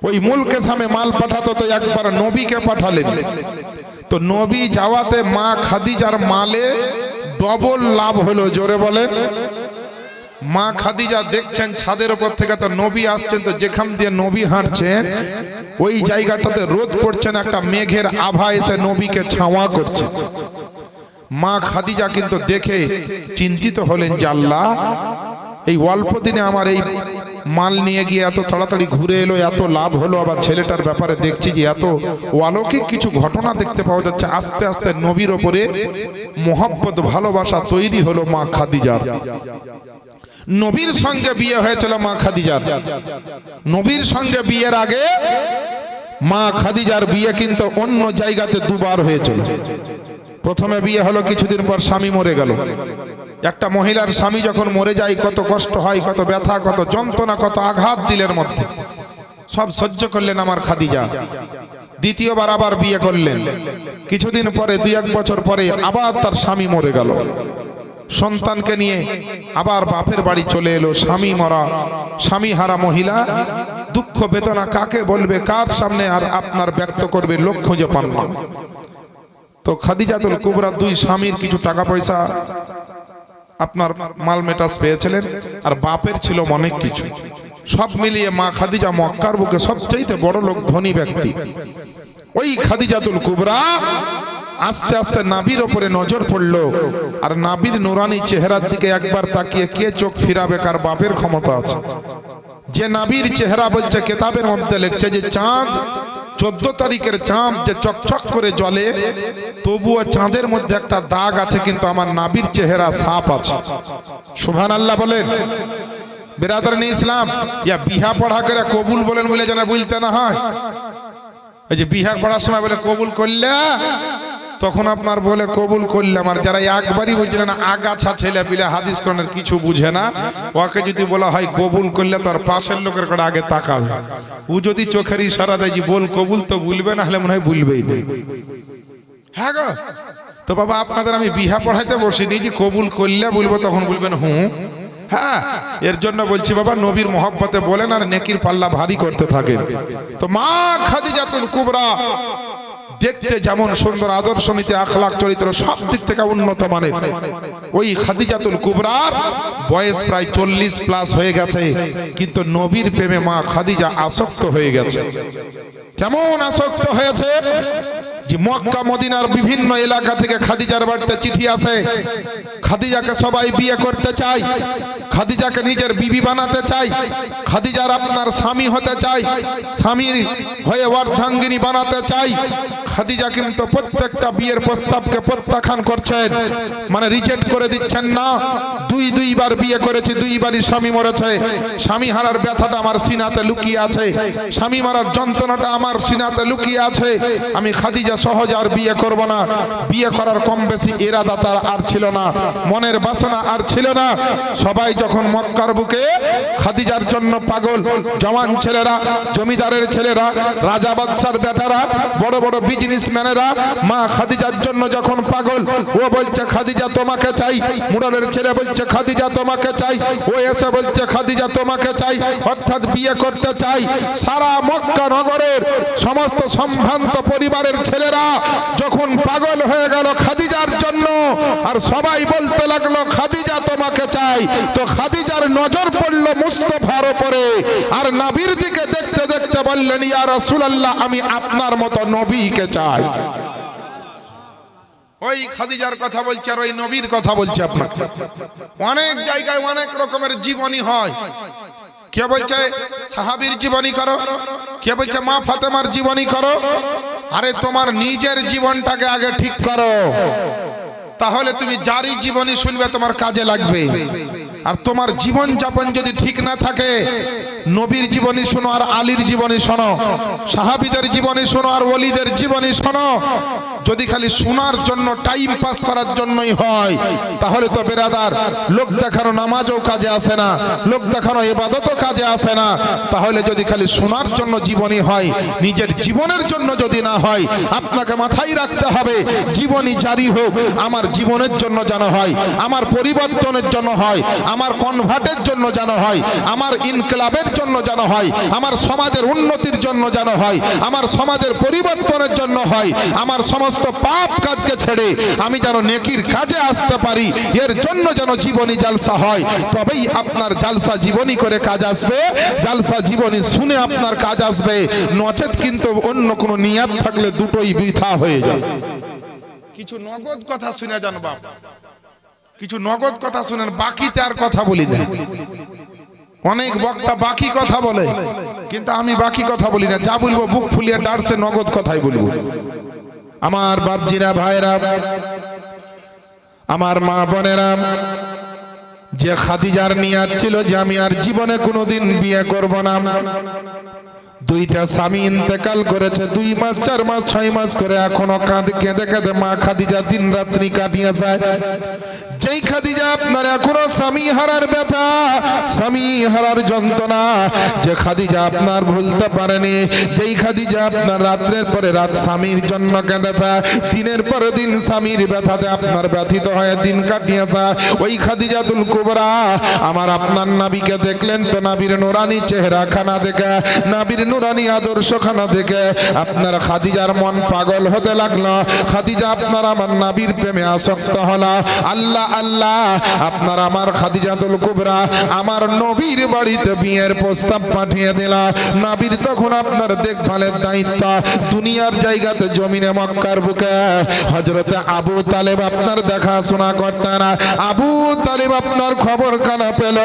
ওই মুলকে সামে মাল পাঠাতো তো একবার নবীকে পাঠালেন, তো নবী যাওয়াতে মা খাদিজার মালে ডবল লাভ হলো। জোরে বলেন। মা খাদিজা দেখছেন ছাদের উপর থেকে তো নবী আসছেন, তো যেখান দিয়ে নবী হাঁটছেন ওই জায়গাটাতে রোদ পড়ছে না, একটা মেঘের আভা এসে নবীকে ছাওয়া করছে। মা খাদিজা কিন্তু দেখে চিন্তিত হলেন যে আল্লাহ, এই অল্প দিনে আমার এই মাল নিয়ে গিয়ে এত তাড়াতাড়ি ঘুরে এলো, এত লাভ হলো, আবার ছেলেটার ব্যাপারে দেখছি যে এত অলৌকিক কিছু ঘটনা দেখতে পাওয়া যাচ্ছে। আস্তে আস্তে নবীর ওপরে মোহাব্বত ভালোবাসা তৈরি হলো মা খাদিজার। নবীর সঙ্গে বিয়ে হয়েছিল মা খাদিজার। নবীর সঙ্গে বিয়ের আগে মা খাদিজার বিয়ে কিন্তু অন্য জায়গাতে দুবার হয়েছিল। প্রথমে বিয়ে হলো, কিছুদিন পর স্বামী মরে গেল। একটা মহিলার স্বামী যখন মরে যায় কত কষ্ট হয়, কত ব্যথা, কত যন্ত্রণা, কত আঘাত দিলের মধ্যে, সব সহ্য করলেন আমার খাদিজা। দ্বিতীয়বার আবার বিয়ে করলেন। কিছুদিন পরে, 2-1 বছর পরে আবার তার স্বামী মরে গেল। সন্তানকে নিয়ে আবার বাপের বাড়ি চলে এলো। স্বামী মরা, স্বামী হারা মহিলা, দুঃখ বেদনা কাকে বলবে, কার সামনে আর আপনার ব্যক্ত করবে, লোক খুঁজে পান না। তো খাদিজাতুল কুবরা 2 স্বামীর কিছু টাকা পয়সা আপনার মাল মেটাস পেয়েছিলেন, আর বাপের ছিল অনেক কিছু। সব মিলিয়ে মা খাদিজা মক্কার বুকে সবচেয়ে বড় লোক, ধনী ব্যক্তি। ওই খাদিজাতুল কুবরা আস্তে আস্তে নাবির ওপরে নজর পড়লো, আর নাবির নুরানি চেহারার দিকে একবার তাকিয়ে কে চোখ ফিরাবে, কার বাপের ক্ষমতা আছে। যে নাবির চেহারা বলছে, কিতাবের মধ্যে লিখছে যে চাঁদ 14 তারিখের চাঁদ যে চকচক করে জ্বলে, তবুও চাঁদের মধ্যে একটা দাগ আছে, কিন্তু আমার নাবির চেহারা সাফ আছে। সুবহানাল্লাহ বলেন। বিরাদরানি ইসলাম, ইয়া বিহা পড়া করে কবুল বলেন বলে যেন বলতে না হয়। এই যে বিহা পড়ার সময় বলে কবুল করলে, তখন আপনার বলে কবুল করলাম। আর যারা একবারই বুঝলেন আগাছা ছেলে পিলে, হাদিস কোরআনের কিছু বুঝে না, ওকে যদি বলা হয় কবুল করলে, তার পাশের লোকের কাছে আগে তাকাবে। ও যদি চোখের ইশারা দেয় যে বল কবুল, তো বলবে, না হলে মনে হয় বলবেই না। হ্যাঁ গো, তো বাবা আপনাদের আমি বিহা পড়াইতে বসিনি যে কবুল করলে বলবো, তখন বলবেন হুঁ। হ্যাঁ, এর জন্য বলছি বাবা, নবীর মহব্বতে বলেন আর নেকির পাল্লা ভারী করতে থাকেন। তো মা খাদিজাতুল কুবরা দেখতে যেমন সুন্দর, আদর্শ নীতি, আখলাক, চরিত্র সব দিক থেকে উন্নত মানের। ওই খাদিজাতুল কুবরার বয়স প্রায় 40+ হয়ে গেছে, কিন্তু নবীর প্রেমে মা খাদিজা আসক্ত হয়ে গেছে। কেমন আসক্ত হয়েছে যে মক্কা মদিনার বিভিন্ন এলাকা থেকে খাদিজার বাড়িতে চিঠি আসে। খাদিজাকে সবাই বিয়ে করতে চায়, খাদিজাকে নিজের বিবি বানাতে চায়, খাদিজার আপনার স্বামী হতে চায়, স্বামীর হয়ে অর্ধাঙ্গিনী বানাতে চায়। খাদিজা কিন্তু প্রত্যেকটা বিয়ের প্রস্তাবকে প্রত্যাখ্যান করছেন, মানে রিজেক্ট করে দিচ্ছেন না। 2বার বিয়ে করেছি, 2বারই স্বামী মরেছে। স্বামী হারার ব্যথাটা আমার সিনাতে লুকিয়ে আছে, স্বামী মারার যন্ত্রণাটা আমার সিনাতে লুকিয়ে আছে। আমি খাদিজা সহজ আর বিয়ে করব না। বিয়ে করার কম বেশি ইরাদা তার আর ছিল না, মনের বাসনা আর ছিল না। সবাই যখন মক্কার বুকে খাদিজার জন্য পাগল, জওয়ান ছেলেরা, জমিদারের ছেলেরা, রাজা বাদশার বেটারা, বড় বড় বিজনেসম্যানেরা মা খাদিজার জন্য যখন পাগল, ও বলছে খাদিজা তোমাকে চাই, মুরাদের ছেলে বলছে খাদিজা তোমাকে চাই, ও এসে বলছে খাদিজা তোমাকে চাই, অর্থাৎ বিয়ে করতে চাই। সারা মক্কা নগরের সমস্ত সম্ভ্রান্ত পরিবারের ছেলেরা যখন পাগল হয়ে গেল খাদিজার জন্য, আর সবাই বলতে লাগলো খাদিজা তোমাকে চাই, তো খাদিজার নজর পড়লো মুস্তাফার উপরে, আর নবীর দিকে দেখতে দেখতে বললেন, ইয়া রাসূলুল্লাহ, আমি আপনার মতো নবীকে চাই। ওই খাদিজার কথা বলছে, আর ওই নবীর কথা বলছে আপনাকে। অনেক জায়গায় অনেক রকমের জীবনী হয়। কে বলছে সাহাবীর জীবনী করো, কে বলছে মা ফাতেমার জীবনী করো। আরে তোমার নিজের জীবনটাকে আগে ঠিক করো, তাহলে তুমি যারই জীবনী শুনবে তোমার কাজে লাগবে। আর তোমার জীবন যাপন যদি ঠিক না থাকে, নবীর জীবনী শোনো আর আলীর জীবনী শোনো, সাহাবীদের জীবনী শোনো আর ওলিদের জীবনী শোনো, যদি খালি শোনার জন্য টাইম পাস করার জন্যই হয়, তাহলে তো বেরাদার লোক দেখানো নামাজও কাজে আসে না, লোক দেখানো ইবাদতও কাজে আসে না। তাহলে যদি খালি শোনার জন্য জীবনী হয়, নিজের জীবনের জন্য যদি না হয়, আপনাকে মাথায় রাখতে হবে জীবনী জারি হোক আমার জীবনের জন্য যেন হয়, আমার পরিবর্তনের জন্য হয়, আমার কনভার্টের জন্য যেন হয়, আমার ইনকিলাবের জন্য যেন হয়, আমার সমাজের উন্নতির জন্য যেন হয়, আমার সমাজের পরিবর্তনের জন্য হয়, আমার সমস্ত পাপ কাজকে ছেড়ে আমি যেন নেকির কাজে আসতে পারি, এর জন্য যেন জীবনী জালসা হয়। তবেই আপনার জালসা জীবনী করে কাজ আসবে, জালসা জীবনী শুনে আপনার কাজ আসবে। নচেত কিন্তু অন্য কোনো নিয়াত থাকলে দুটোই বৃথা হয়ে যাবে। কিছু নগদ কথা শুনে যান বাবা, কিছু নগদ কথা শুনেন, বাকিতে আর কথা বলি না। অনেক বক্তা বাকি কথা বলে, কিন্তু আমি বাকি কথা বলি না, যা বলবো বুক ফুলিয়ে ডারসে নগদ কথাই বলবো। আমার বাপজিরা, ভাইরা, আমার মা বোনেরা, যে খাদিজার নিয়াত ছিল যে আমি আর জীবনে কোনোদিন বিয়ে করব না, দুইটা স্বামী ইন্তেকাল করেছে, 2 মাস 4 মাস 6 মাস করে এখনো কেঁদে কেঁদে মা খাদিজা দিন রাত্রি কাটিয়ে যায়। যেই খাদিজা আপনার এখনো স্বামী হারার ব্যথা, স্বামী হারার যন্ত্রণা, যে খাদিজা আপনার ভুলতে পারেনি, যেই খাদিজা আপনার রাত্রের পরে রাত স্বামীর জন্য কেঁদেছে, দিনের পরে দিন স্বামীর ব্যথাতে আপনার ব্যথিত হয়ে দিন কাটিয়েছে, ওই খাদিজাতুল কুবরা আমার আপনার নবীকে দেখলেন তো নবীর নুরানি চেহারা খানা দেখে, নবীর নুরানি আদর্শ খানা দেখে আপনার খাদিজার মন পাগল হতে লাগলো। খাদিজা আপনার আমার নবীর প্রেমে আসক্ত হলো। আল্লাহ আল্লাহ, আপনার আমার খাদিজাতুল কুবরা আমার নবীর বাড়িতে বিয়ের প্রস্তাব পাঠিয়ে দিল। নবীর তখন আপনার দেখভালের দায়িত্ব দুনিয়ার জায়গাতে জমিনে মক্কার বুকে হযরতে আবু তালেব আপনার দেখাশোনা করতেন। আবু তালেব আপনার খবর কানা পেল,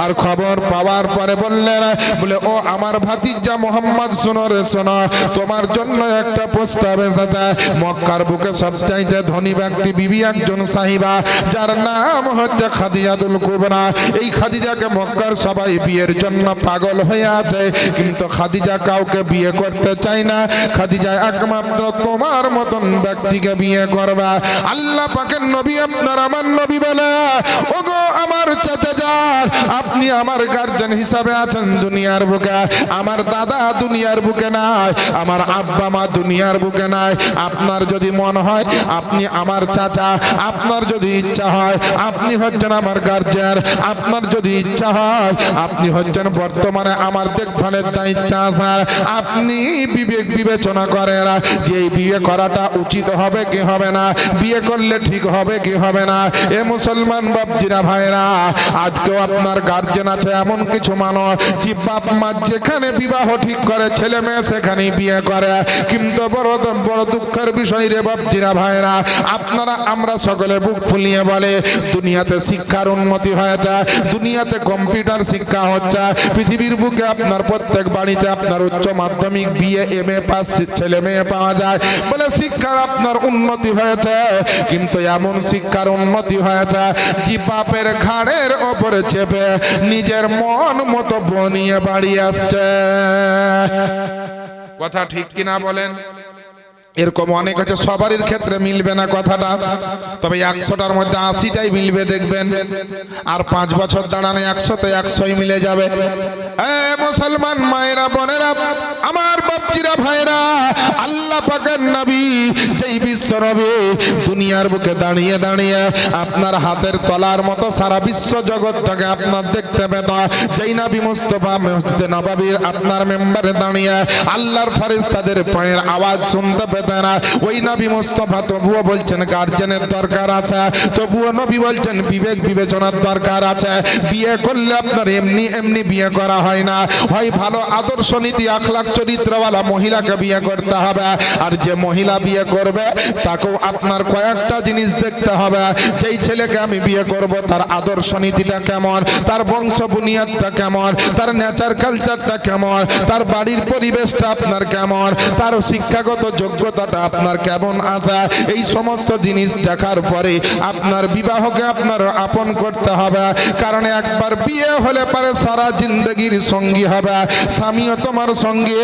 আর খবর পাওয়ার পরে বললেন, বলে ও আমার ভাতিজা মোহাম্মদ, শোনো রে শোনো, তোমার জন্য একটা প্রস্তাব এসেছে। মক্কার বুকে সবচাইতে ধনী ব্যক্তি বিবি একজন সাহিবা, যার নাম হচ্ছে খাদিজাতুল কুবরা। এই খাদিজাকে মক্কার সবাই বিয়ের জন্য পাগল হয়ে আছে, কিন্তু খাদিজা কাউকে বিয়ে করতে চায় না। খাদিজা একমাত্র তোমার মতন ব্যক্তিকে বিয়ে করবা। আল্লাহ পাকের নবী আপনার আমার নবী বলে, ওগো আমার চাচা যান, আপনি আমার গার্জেন হিসাবে আছেন দুনিয়ার বুকে, আমার দাদা দুনিয়ার বুকে নাই, আমার আব্বা মা দুনিয়ার বুকে নাই। আপনার যদি মন হয় আপনি আমার চাচা, আপনার যদি ইচ্ছা হয় আপনি হচ্ছেন আমার গার্জিয়ান, আপনার যদি ইচ্ছা হয় আপনি হচ্ছেন বর্তমানে আমার দেখভালের দায়িত্ব আছেন। আপনি বিবেক বিবেচনা করেন যে এই বিয়ে করাটা উচিত হবে কি হবে না, বিয়ে করলে ঠিক হবে কি হবে না। এ মুসলমান বাপজিরা, ভাইরা, আজকেও আপনার গার্জেন আছে এমন কিছু মানুষ যে বাপ মা যেখানে বিবাহ ঠিক করে ছেলে মেয়ে সেখানেই বিয়ে করে, কিন্তু বড় দুঃখের বিষয় রে বাপজিরা, ভাইরা, আপনারা আমরা সকলে বুক ফুলিয়ে বলে দুনিয়াতে শিক্ষার উন্নতি হয়েছে, দুনিয়াতে কম্পিউটার শিক্ষা হচ্ছে, পৃথিবীর বুকে আপনার প্রত্যেক বাড়িতে আপনার উচ্চ মাধ্যমিক বিএ এমএ পাস ছেলে মেয়ে পাওয়া যায়, বলে শিক্ষার আপনার উন্নতি হয়েছে। কিন্তু এমন শিক্ষার উন্নতি হয়েছে যে বাপের ঘাড়ের ওপরে চেপে নিজের মন মতো বনিয়ে বাড়ি আসছে। কথা ঠিক কিনা বলেন? এরকম অনেক আছে, সবারই ক্ষেত্রে মিলবে না কথাটা, তবে 100টার মধ্যে 80টাই মিলবে দেখবেন। আর 5 বছর দাঁড়ানো 100তে 100ই মিলে যাবে। মুসলমান মায়েরা বোনেরা, আমার বাপজিরা, ভাইরা, আল্লাহ পাকের নবী যেই বিশ্ব নবী দুনিয়ার বুকে দাঁড়িয়ে দাঁড়িয়ে আপনার হাতের তলার মতো সারা বিশ্ব জগৎটাকে আপনার দেখতে পেত, যেই নবী মুস্তাফা মসজিদে নববীর আপনার মেম্বারে দাঁড়িয়ে আল্লাহর ফেরেশতাদের পায়ের আওয়াজ শুনতে পেত না, ওই নবী মুস্তাফা তবুও বলছেন গার্জেনের দরকার আছে, তবুও নবী বলছেন বিবেক বিবেচনার দরকার আছে। বিয়ে করলে আপনার এমনি এমনি বিয়ে করা হয় না, হয় ভালো আদর্শ নীতি আখলাক চরিত্রওয়ালা মহিলাকে বিয়ে করতে হবে, আর যে মহিলা বিয়ে করবে তাকেও আপনার কয়েকটা জিনিস দেখতে হবে। যেই ছেলেকে আমি বিয়ে করব তার আদর্শ নীতিটা কেমন, তার বংশ বুনিয়াদটা কেমন, তার নেচার কালচারটা কেমন, তার বাড়ির পরিবেশটা আপনার কেমন, তার শিক্ষাগত যোগ্যতাটা আপনার কেমন আছে, এই সমস্ত জিনিস দেখার পরে আপনার বিবাহকে আপনার আপন করতে হবে। কারণ একবার বিয়ে হলে পরে সারা জিন্দগির সঙ্গী হবে, স্বামীও তোমার সঙ্গে,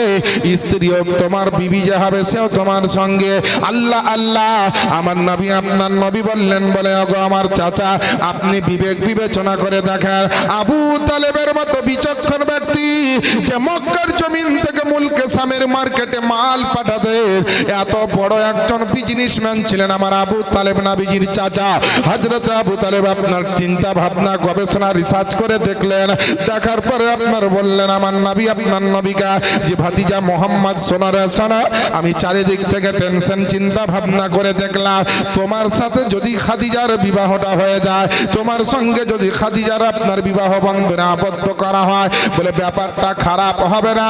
স্ত্রীও তোমার বিবি যে হবে সেও তোমার সঙ্গে। আল্লাহ আল্লাহ, আমার নবী আপনার নবী বললেন বলে ওগো আমার চাচা, আপনি বিবেক বিবেচনা করে দেখেন, আবু তালেবের মতো বিচক্ষণ ব্যক্তি যে মক্কার জমিন থেকে মুলকে সামের মার্কেটে মাল পাঠাতে এত বড় একজন বিজনেসম্যান ছিলেন আমার আবু তালেব, নবীজির চাচা হযরত আবু তালেব। আপনার চিন্তা ভাবনা গবেষণা রিসার্চ করে দেখলেন, দেখার পরে আপনার বললেন আমার নবী আপনার নবিকা যে ভাতিজা মোহাম্মদ সোনার সোনা, আমি চারিদিক থেকে টেনশন চিন্তা ভাবনা করে দেখলাম, তোমার সাথে যদি খাদিজার বিবাহটা হয়ে যায়, তোমার সঙ্গে যদি খাদিজার আপনার বিবাহ বন্ধনে আবদ্ধ করা হয়, বলে ব্যাপারটা খারাপ হবে না,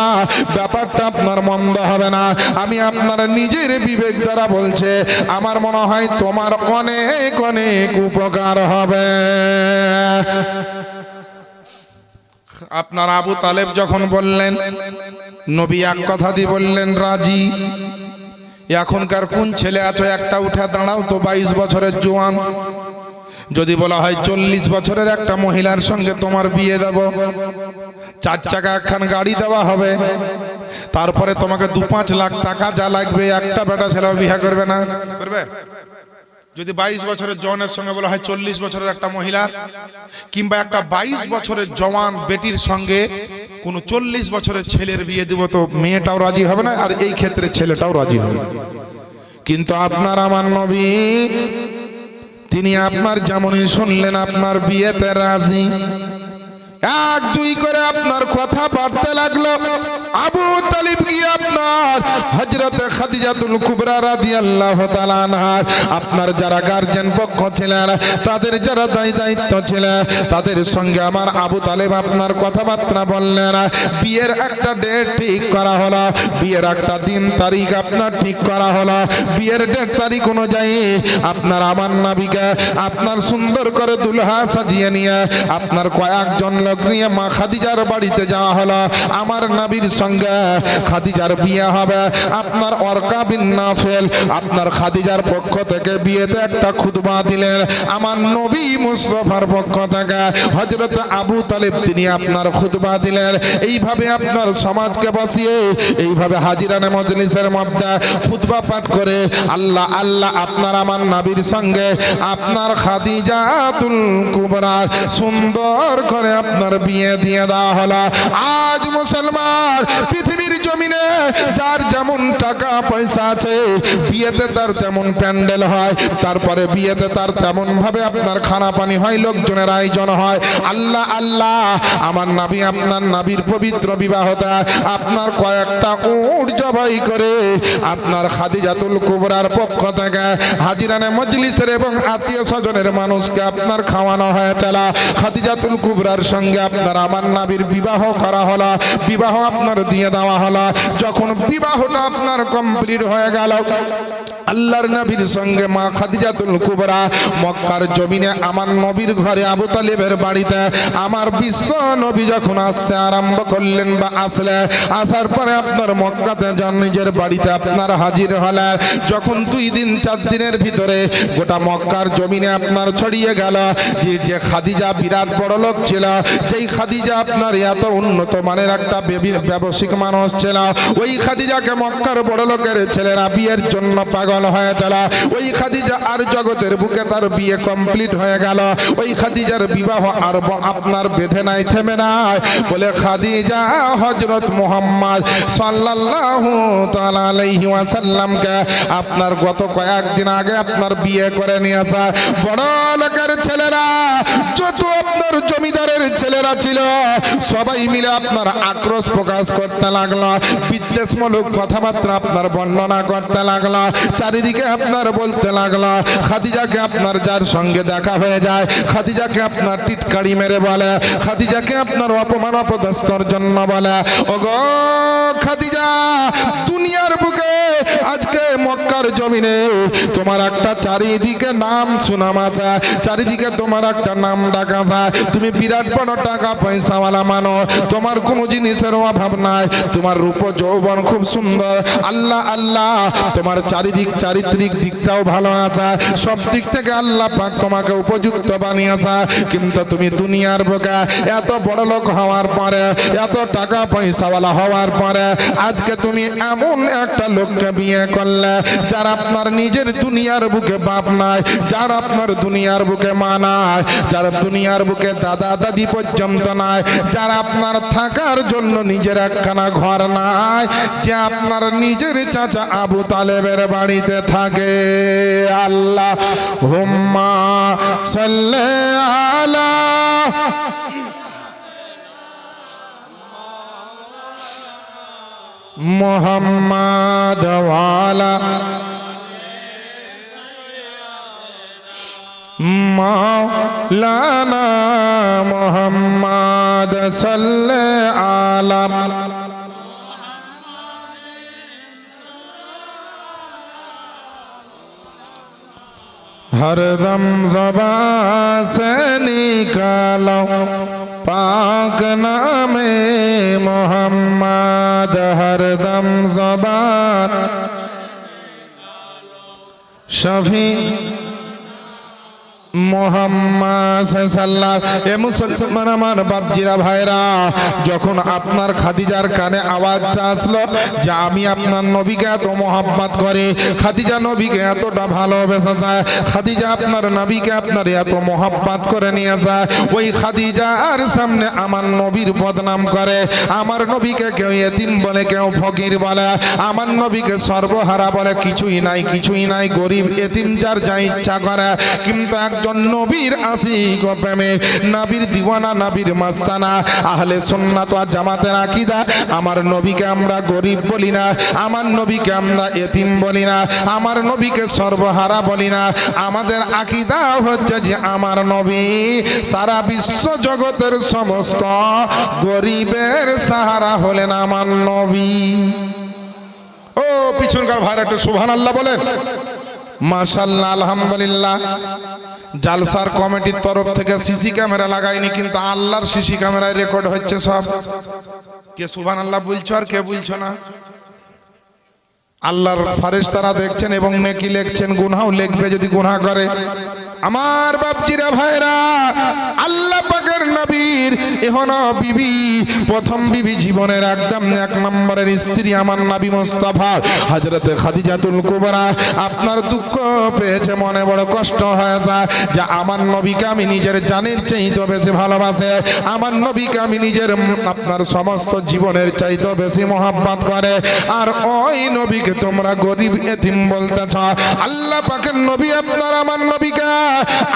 ব্যাপারটা আপনার মন্দ হবে না। আমি আপনার নিজের বিবেক দ্বারা বলছে, আমার মনে হয় তোমার অনেক অনেক উপকার হবে। আপনার আবু তালেব যখন বললেন, নবী এক কথা দিয়ে বললেন রাজি। এখনকার কোন ছেলে আছো একটা উঠে দাঁড়াও তো, 22 বছরের জোয়ান। যদি বলা হয় 40 বছরের একটা মহিলার সঙ্গে তোমার বিয়ে দেব, 4 চাকা একখান গাড়ি দেওয়া হবে, তারপরে তোমাকে 2-5 লাখ টাকা যা লাগবে, একটা বেটা ছেলেও বিয়ে করবে না? করবে? যদি 22 বছরের জওয়ানের সঙ্গে বলা হয় 40 বছরের একটা মহিলার, কিংবা একটা 22 বছরের জওয়ান বেটির সঙ্গে কোন 40 বছরের ছেলের বিয়ে দিব, তো মেয়েটাও রাজি হবে না, আর এই ক্ষেত্রে ছেলেটাও রাজি হবে না। কিন্তু আপনার আমার নবী তিনি আপনার যেমনই শুনলেন আপনার বিয়েতে রাজি। 1-2 করে আপনার কথা বাড়তে লাগলো। আবু তালিব গিয়ে আপনার হযরতে খাদিজাতুল কুবরা রাদিয়াল্লাহু তাআলা আনহার আপনার যারা গার্জিয়ান পক্ষ ছিলেন, তাদের যারা দায়িত্ব ছিলেন, তাদের সঙ্গে আমার আবু তালেব আপনার কথাবার্তা বললেন। বিয়ের একটা ডেট ঠিক করা হলো, বিয়ের একটা দিন তারিখ আপনার ঠিক করা হলো। বিয়ের ডেট তারিখ অনুযায়ী আপনার আমার নবীকে আপনার সুন্দর করে দুলহা সাজিয়ে নিয়ে আপনার কয়েকজন লোক নিয়ে মা খাদিজার বাড়িতে যাওয়া হলো। আমার নবীর সঙ্গে খাদিজার বিয়ে হবে। আপনার ওয়ারকা বিন নাফেল আপনার খাদিজার পক্ষ থেকে বিয়েতে একটা খুতবা দিলেন। আমার নবী মুস্তাফার পক্ষ থেকে হযরত আবু তালেব তিনি আপনার খুতবা দিলেন। এইভাবে আপনার সমাজকে বসিয়ে এইভাবে হাজিরানে মজলিসের মধ্যে খুতবা পাঠ করে আল্লাহ আল্লাহ আপনার আমার নবীর সঙ্গে আপনার খাদিজাতুল কুবরা সুন্দর করে আপনার বিয়ে দিয়ে দেওয়া হলো। আজ মুসলমান পৃথিবীর জমিনে যার যেমন টাকা পয়সা আছে, বিয়েতে তার তেমন প্যান্ডেল হয়, তারপরে বিয়েতে তার তেমন ভাবে আপনার খানা পানি হয়, লোকজনের আয়োজন হয়। আল্লাহ আল্লাহ, আমার নবী আপনার নবীর পবিত্র বিবাহটা আপনার কয়েকটা উট জবাই করে আপনার খাদিজাতুল কুবরার পক্ষ থেকে হাজিরানে মজলিসের এবং আত্মীয় স্বজনের মানুষকে আপনার খাওয়ানো হয়েছিল। খাদিজাতুল কুবরার সঙ্গে আপনার আমার নবীর বিবাহ করা হলো, বিবাহ আপনার দিয়ে দেওয়া হলো। যখন বিবাহটা আপনার কমপ্লিট হয়ে গেল, আল্লাহর নবীর সঙ্গে মা খাদিজাতুল কুবরা মক্কার জমিনে আমার নবীর ঘরে আবু তালেবের বাড়িতে আমার বিশ্ব নবী যখন আসতে আরম্ভ করলেন বা আসলেন, আসার পরে আপনার মক্কাতে যান নিজের বাড়িতে আপনার হাজির হলেন। যখন 2 দিন 4 দিনের ভিতরে গোটা মক্কার জমিনে আপনার ছড়িয়ে গেল যে খাদিজা বিরাট বড় লোক ছিল, যেই খাদিজা আপনার এত উন্নত মানের একটা ব্যবসায়িক মানুষ ছিল, ওই খাদিজাকে মক্কার বড় লোকের ছেলেরা বিয়ের জন্য পাগল হয়েছিল। ওই খাদিজা আর জগতের বুকে তার বিয়ে কমপ্লিট হয়ে গেল। ওই খাদিজার বিবাহ আর আপনার বেঁধে নাই, থেমে নাই, বলে খাদিজা হযরত মুহাম্মদ সাল্লাল্লাহু তাআলা আলাইহি ওয়াসাল্লামকে আপনার গত কয়েকদিন আগে আপনার বিয়ে করে নিয়েছে। বড় লোকের ছেলেরা যত আপনার জমিদারের ছেলেরা ছিল, সবাই মিলে আপনার আক্রোশ প্রকাশ করতে লাগলো, বিদ্বেষমূলক কথাবার্তা আপনার বর্ণনা করতে লাগলো, চারিদিকে আপনার বলতে লাগলো। খাদিজাকে আপনার যার সঙ্গে দেখা হয়ে যায়, খাদিজাকে আপনার টিটকারি মেরে বলে, খাদিজাকে আপনার অপমান অপদস্থর জন্য বলে, ওগো খাদিজা, দুনিয়ার বুকে আজকে মক্কার জমি জমিনে তোমার একটা চারিদিকে নাম সুনাম আছে, চারিদিকে তোমার একটা নাম ডাকা যায়, তুমি বিরাট বড় টাকা পয়সাওয়ালা মানো, তোমার কোনো জিনিসের অভাব নাই, তোমার রূপ যৌবন খুব সুন্দর, আল্লাহ আল্লাহ তোমার চারিত্রিক দিকটাও ভালো আছে, সব দিক থেকে আল্লাহ পাক তোমাকে উপযুক্ত বানিয়েছে, কিন্তু তুমি দুনিয়ার বুকে এত বড় লোক হওয়ার পরে, এত টাকা পয়সাওয়ালা হওয়ার পরে আজকে তুমি এমন একটা লোককে বিয়ে করলে যার আপনার নিজের দুনিয়ার বুকে বাপ নাই, যার আপনার দুনিয়ার বুকে মা নাই, যার দুনিয়ার বুকে দাদা দাদি পর্যন্ত নাই, যার আপনার থাকার জন্য নিজের একখানা ঘর নাই, যে আপনার নিজের চাচা আবু তালেবের বাড়িতে থাকে। আল্লাহ হুম্মা সাল্লি আলা মুহাম্মাদ ওয়ালা মাওলানা মুহাম্মাদ সাল্লি আলা हरदम ज़बान से निकालो पाक नामे मोहम्मद, हरदम ज़बान शफी মোহাম্মদ সাল্লাল্লাহু এ মুসলমান আমার বাপজিরা ভাইরা, যখন আপনার খাদিজার কানে আওয়াজটা আসলো যে আমি আপনার নবীকে এত মহব্বত করি, খাদিজা নবীকে এতটা ভালোবেসে যায়, খাদিজা আপনার নবীকে আপনার এত মহব্বত করে নিয়ে যায়, ওই খাদিজার সামনে আমার নবীর বদনাম করে, আমার নবীকে কেউ এতিম বলে, কেউ ফকির বলে, আমার নবীকে সর্বহারা বলে, কিছুই নাই গরিব এতিম যার যা ইচ্ছা করে, কিন্তু নবীর আশিক ও প্রেমিক, নবীর দিওয়ানা, নবীর মাস্তানা, আহলে সুন্নাত ওয়াল জামাতের আকীদা, আমার নবীকে আমরা গরিব বলি না, আমার নবীকে আমরা এতিম বলি না, আমার নবীকে সর্বহারা বলি না, আমাদের আকীদা হচ্ছে যে আমার নবী সারা বিশ্ব জগতের সমস্ত গরিবের সাহারা হলেন আমার নবী। ও পিছনকার ভাইরা একটু সুবহানাল্লাহ বলেন। মাশাআল্লাহ, আলহামদুলিল্লাহ। জালসার কমিটির তরফ থেকে সিসি ক্যামেরা লাগাইনি, কিন্তু আল্লাহর সিসি ক্যামেরায় রেকর্ড হচ্ছে সব। কে সুবহানাল্লাহ বলছো আর কে বলছো না? আল্লাহর ফেরেশতারা দেখছেন এবং নেকি লিখছেন, গুনাহও লিখবে যদি গুনাহ করে। আমার বাপজিরা ভাইরা, আল্লাহ পাকের নবীর এহনো বিবি, প্রথম বিবি, জীবনের একদম এক নম্বরের স্ত্রী আমার নবী মুস্তাফা হযরত খাদিজাতুল কুবরা, আপনার দুঃখ পেয়েছে, মনে বড় কষ্ট হয়েছে যে আমার নবীকে আমি নিজের জানের চাইতে বেশি ভালোবাসে, আমার নবীকে আমি নিজের আপনার সমস্ত জীবনের চাইতে বেশি মহব্বত করে, আর ওই নবীকে তোমরা গরিব এতিম বলতেছ। আল্লাহ পাকের নবী আপনার আমার নবীকে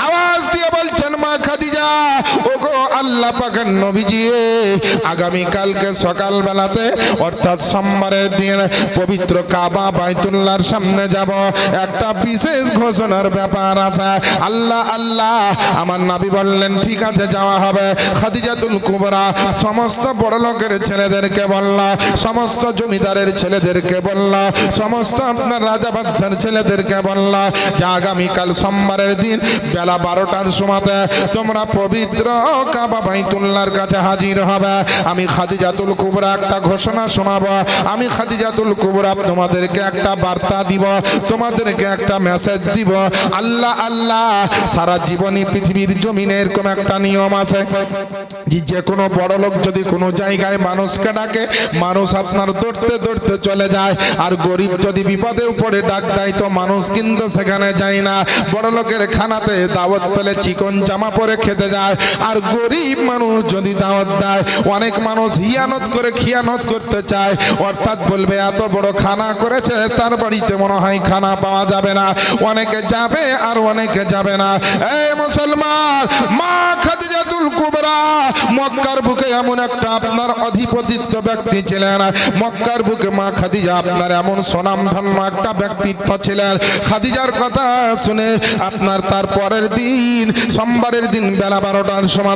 আওয়াজ দিয়ে বলছেন, মা খাদিজা, ওগো আল্লাহ পাকের নবীজি, আগামী কালকে সকাল বেলাতে অর্থাৎ সোমবারের দিন পবিত্র কাবা বাইতুল্লাহর সামনে যাব, একটা বিশেষ ঘোষণার ব্যাপার আছে। আল্লাহ আল্লাহ আমার নবী বললেন ঠিক আছে যাওয়া হবে। খাদিজাতুল কুবরা সমস্ত বড় লোকের ছেলেদেরকে বলল, সমস্ত জমিদারের ছেলেদেরকে বলল, সমস্ত আপনার রাজা বাদশার ছেলেদেরকে বলল যে আগামীকাল সোমবারের দিন বেলা 12টার সময়তে তোমরা পবিত্র কাবা বাইতুল্লাহর কাছে হাজির হবে। আমি খাদিজাতুল কুবরা একটা ঘোষণা শোনাবো, আমি খাদিজাতুল কুবরা তোমাদেরকে একটা বার্তা দিব, তোমাদেরকে একটা মেসেজ দিব। আল্লাহ আল্লাহ, সারা জীবনই পৃথিবীর জমিনে এরকম একটা নিয়ম আছে যে কোনো বড় লোক যদি কোনো জায়গায় মানুষকে ডাকে, মানুষ আপনার দৌড়তে দৌড়তে চলে যায়, আর গরিব যদি বিপদে পড়ে ডাক দেয় তো মানুষ কিন্তু সেখানে যায় না। বড় লোকের খানাতে দাওয়াত পেলে চিকন জামা পরে খেতে যায়, আর গরিব মানুষ যদি দাওয়াত দেয় অনেক মানুষ হিয়ানত করে খিয়ানত করতে চায়, অর্থাৎ বলবে এত বড় খানা করেছে তার বাড়িতে মনে হয় খানা পাওয়া যাবে না, অনেকে যাবে আর অনেকে যাবে না। এই মুসলমান, মা খাদিজা খাদিজাতুল কুবরা মক্কার বুকে এমন একটা আপনার অধিপতিত্ব ব্যক্তি ছিলেন, মক্কার বুকে মা খাদিজা আপনার এমন সুনামধন্য একটা ব্যক্তিত্ব ছিলেন। খাদিজার কথা শুনে আপনার তার পরের দিন সোমবারের দিন বেলা 12টার সময়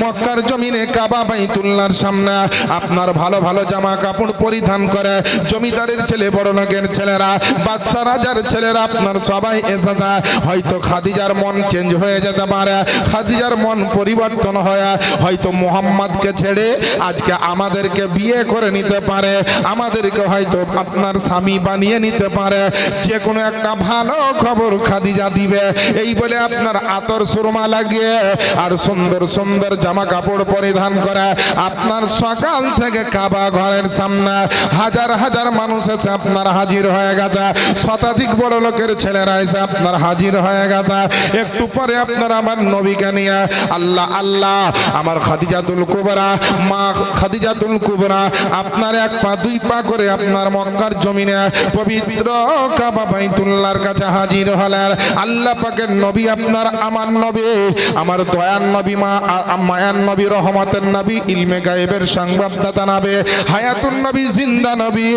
মক্কার জমিনে কাবা বাইতুল্লাহর সামনে আপনার ভালো ভালো জামা কাপড় পরিধান করে জমিদারের ছেলে, বড় লোকের ছেলেরা, বাদশা রাজার ছেলেরা আপনার সবাই এসে যায়। হয়তো খাদিজার মন চেঞ্জ হয়ে যেতে পারে, খাদিজার মন পরিবর্তন হয়ে হয়তো মুহাম্মদকে ছেড়ে আজকে আমাদেরকে বিয়ে করে নিতে পারে, আমাদেরকে হয়তো আপনার স্বামী বানিয়ে নিতে পারে, যে কোনো একটা ভালো খবর খাদিজা দিবে। এই বলে আপনার আতর সুরমা লাগিয়ে আর সুন্দর সুন্দর জামা কাপড় পরিধান করে আপনার সকাল থেকে কাবা ঘরের সামনে হাজার হাজার মানুষ এসে আপনার হাজির হয়ে গেছে, শতাধিক বড় লোকের ছেলেরা এসে আপনার হাজির হয়ে গেছে। একটু পরে আপনার আমার নবীকে নিয়ে আল্লাহ আল্লাহ আমার খাদিজাতুল কুবরা মা খাদিজাতুল কুবরা আপনার এক পা দুই পা করে আপনার মক্কার জমিনে পবিত্র কাবা বাইতুল্লাহর কাছে হাজির হলেন। আল্লাহ পাকের নবী আপনার আমার নবী, আমার দয়ার নবী, মায়ান নবী, রহমতের নবী, ইলমে গায়েবের সংবাদদাতা নবী, হায়াতুন নবী, জিন্দা নবী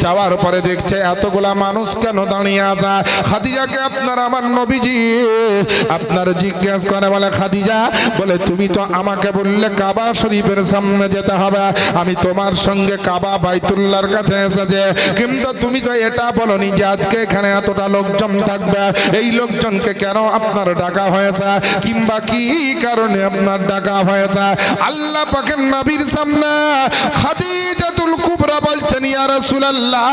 যাওয়ার পরে দেখছে এতগুলা মানুষ কেন দাঁড়িয়ে আছে। খাদিজাকে আপনার আমার নবীজি আপনার জিজ্ঞেস করে, বলে খাদিজা, বলে তুমি তো আমাকে বললে কাবা শরীফের সামনে যেতে হবে, আমি তোমার সঙ্গে কাবা বাইতুল্লাহর কাছে এসেছে, কিন্তু তুমি তো এটা বলনি যে আজকে এখানে এতটা লোকজন থাকবে, এই লোকজনকে কেন আপনার ডাকা হয়েছে কিংবা কি কারণে আপনার ডাকা হয়েছে। আল্লাহ পাকের নবীর সামনে খাদিজাতুল কুবরা বলছেন, ইয়া রাসূলুল্লাহ,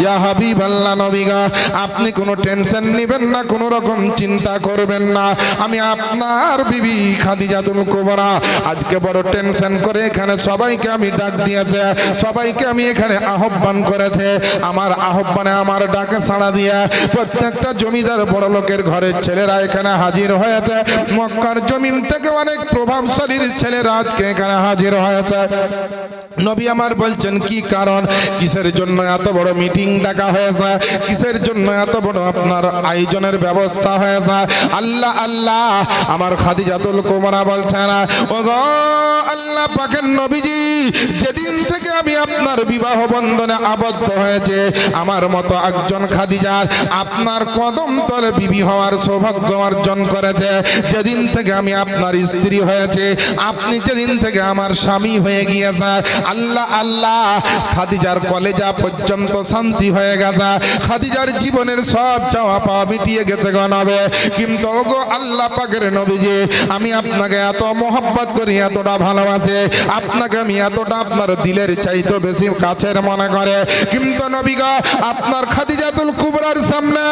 ইয়া হাবিবাল্লাহ, নবী গো, আপনি কোনো টেনশন নেবেন না, কোনো রকম চিন্তা করবেন না, আমি আপনার বিবি খাদিজাতুল কুবরা আজকে বড় টেনশন করে এখানে সবাইকে আমি ডাক দিয়েছে, সবাইকে আমি এখানে আহ্বান করেছে, আমার আহ্বানে আমার ডাকে সাড়া দিয়ে প্রত্যেকটা জমিদার বড় লোকের ঘরের ছেলেরা এখানে হাজির হয়েছে, মক্কার জমিন থেকে অনেক প্রভাবশালীর ছেলেরা আজকে এখানে হাজির হয়েছে। নবী আমার বলছেন কি কারণ, কিসের জন্য এত বড় মিটিং ডাকা হয়েছে, কিসের জন্য এত বড় আপনার আয়োজনের ব্যবস্থা হয়েছে। আল্লাহ আল্লাহ আমার খাদিজাতুল কুবরা বলছেন, ওগো আল্লাহ পাকের নবীজি, যেদিন থেকে আমি আপনার বিবাহ বন্ধনে আবদ্ধ হয়েছে, আমার মতো একজন খাদিজার আপনার কদম তলে বিবি হওয়ার সৌভাগ্য অর্জন করেছে, যেদিন থেকে আমি আপনার স্ত্রী হয়েছে, আপনি যেদিন থেকে আমার স্বামী হয়ে গিয়েছে, আল্লাহ আল্লাহ খাদিজার কলেজা পর্যন্ত শান্তি হয়ে গেছে, খাদিজার জীবনের সব চাওয়া পাওয়া মিটিয়ে গেছে গণবে। কিন্তু ওগো আল্লাহ পাকের নবীজি, আমি আপনাকে এত মহব্বত করি, এতটা ভালোবাসি, আপনাকে আমি এতটা আপনার দিলের চাইতে বেশি কাছের মনে করে, কিন্তু নবী গো, আপনার খাদিজাতুল কুবরার সামনে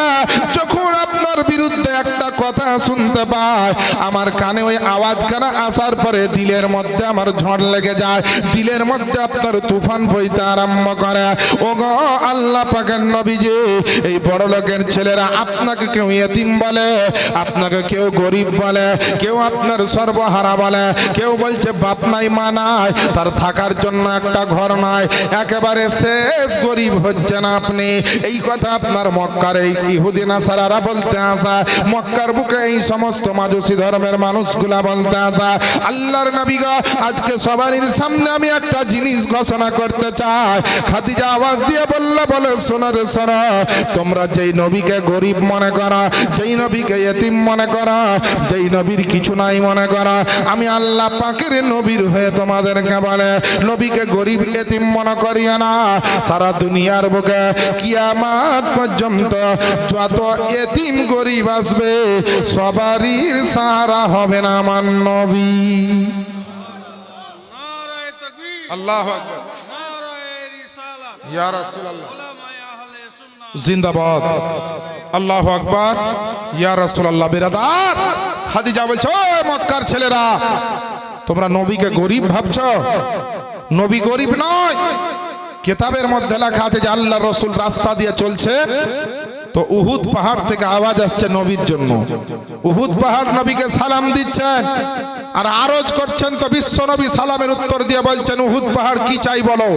যখন আপনার বিরুদ্ধে একটা কথা শুনতে পাই, আমার কানে ওই আওয়াজখানা আসার পরে দিলের মধ্যে আমার ঝড় লেগে যায়, দিলের মধ্যে আপনার তুফান বইতে আরম্ভ করে। ওগো আল্লাহ পাকের নবীজি, এই বড় লোকের ছেলেরা আপনাকে কেউ ইতিম বলে, আপনাকে কেউ গরিব বলে, কেউ আপনার সর্বহারা বলে, কেউ বলছে বাপ নাই মা নাই, তার থাকার জন্য একটা ঘর নাই, একেবারে শেষ গরিব হচ্ছেন আপনি। এই কথা আপনার মক্কার এই ইহুদি নাসারারা বলতে আসা, মক্কার বুকে এই সমস্ত মাজুসি ধর্মের মানুষগুলা বলতে আসা। আল্লাহর নবী গো, আজকে সবারই সামনে আমি একটা জিনিস ঘোষণা করতে চাই। খাদিজা আওয়াজ দিয়ে বলল, বলে শোনো রে শোনো, তোমরা যেই নবীকে গরিব মনে করো, যেই নবীকে ইতিম মনে করো, যেই নবীর কিছু নাই মনে করো, আমি আল্লাহ পাকের নবীর হয়ে তোমাদেরকে বলে, নবীকে গরিব ইতিম মনে করিও না। সারা দুনিয়ার বুকে কিয়ামত পর্যন্ত যত ইতিম গরিব আসবে, সবারই সাহারা হবে না আমার নবী। আল্লাহু আকবার, ইয়া রাসূলুল্লাহ, জিন্দাবাদ, আল্লাহু আকবার, ইয়া রাসূলুল্লাহ। বিরাদার, খাদিজা বলছো, ও মক্কার ছেলেরা, তোমরা নবীকে গরিব ভাবছো? নবী গরিব নয়। কিতাবের মধ্যে লেখা আছে যে আল্লাহর রাসূল রাস্তা দিয়ে চলছে, তো উহুদ পাহাড় থেকে আওয়াজ আসছে নবীর জন্য, উহুদ পাহাড় নবীকে সালাম দিচ্ছেন আর আরজ করছেন, তো বিশ্ব নবী সালামের উত্তর দিয়ে বলছেন, উহুদ পাহাড় কি চাই বলো।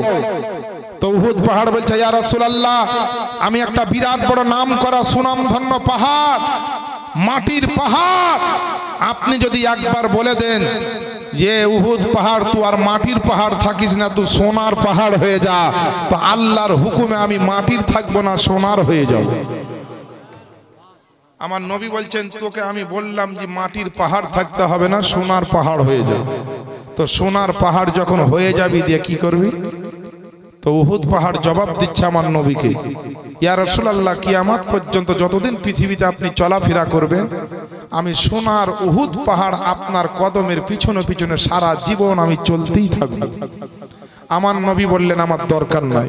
তো উহুদ পাহাড় বলছে, ইয়া রাসূলুল্লাহ, আমি একটা বিরাট বড় নাম করা সুনামধন্য পাহাড়, মাটির পাহাড়, আপনি যদি একবার বলে দেন যে উহুদ পাহাড় তুই আর মাটির পাহাড় থাকিস না, তুই সোনার পাহাড় হয়ে যা, তো আল্লাহর হুকুমে আমি মাটির থাকবো না, সোনার হয়ে যাব। আমার নবী বলছেন তোকে আমি বললাম যে মাটির পাহাড় থাকতে হবে না, সোনার পাহাড় হয়ে যাবে। তো সোনার পাহাড় যখন হয়ে যাবি দিয়ে কি করবি? তো উহুদ পাহাড় জবাব দিচ্ছে আমার নবীকে, ইয়া রাসূলুল্লাহ কিয়ামত পর্যন্ত যতদিন পৃথিবীতে আপনি চলাফেরা করবেন, আমি সোনার উহুদ পাহাড় আপনার কদমের পিছনে পিছনে সারা জীবন আমি চলতেই থাকবো। আমার নবী বললেন আমার দরকার নাই,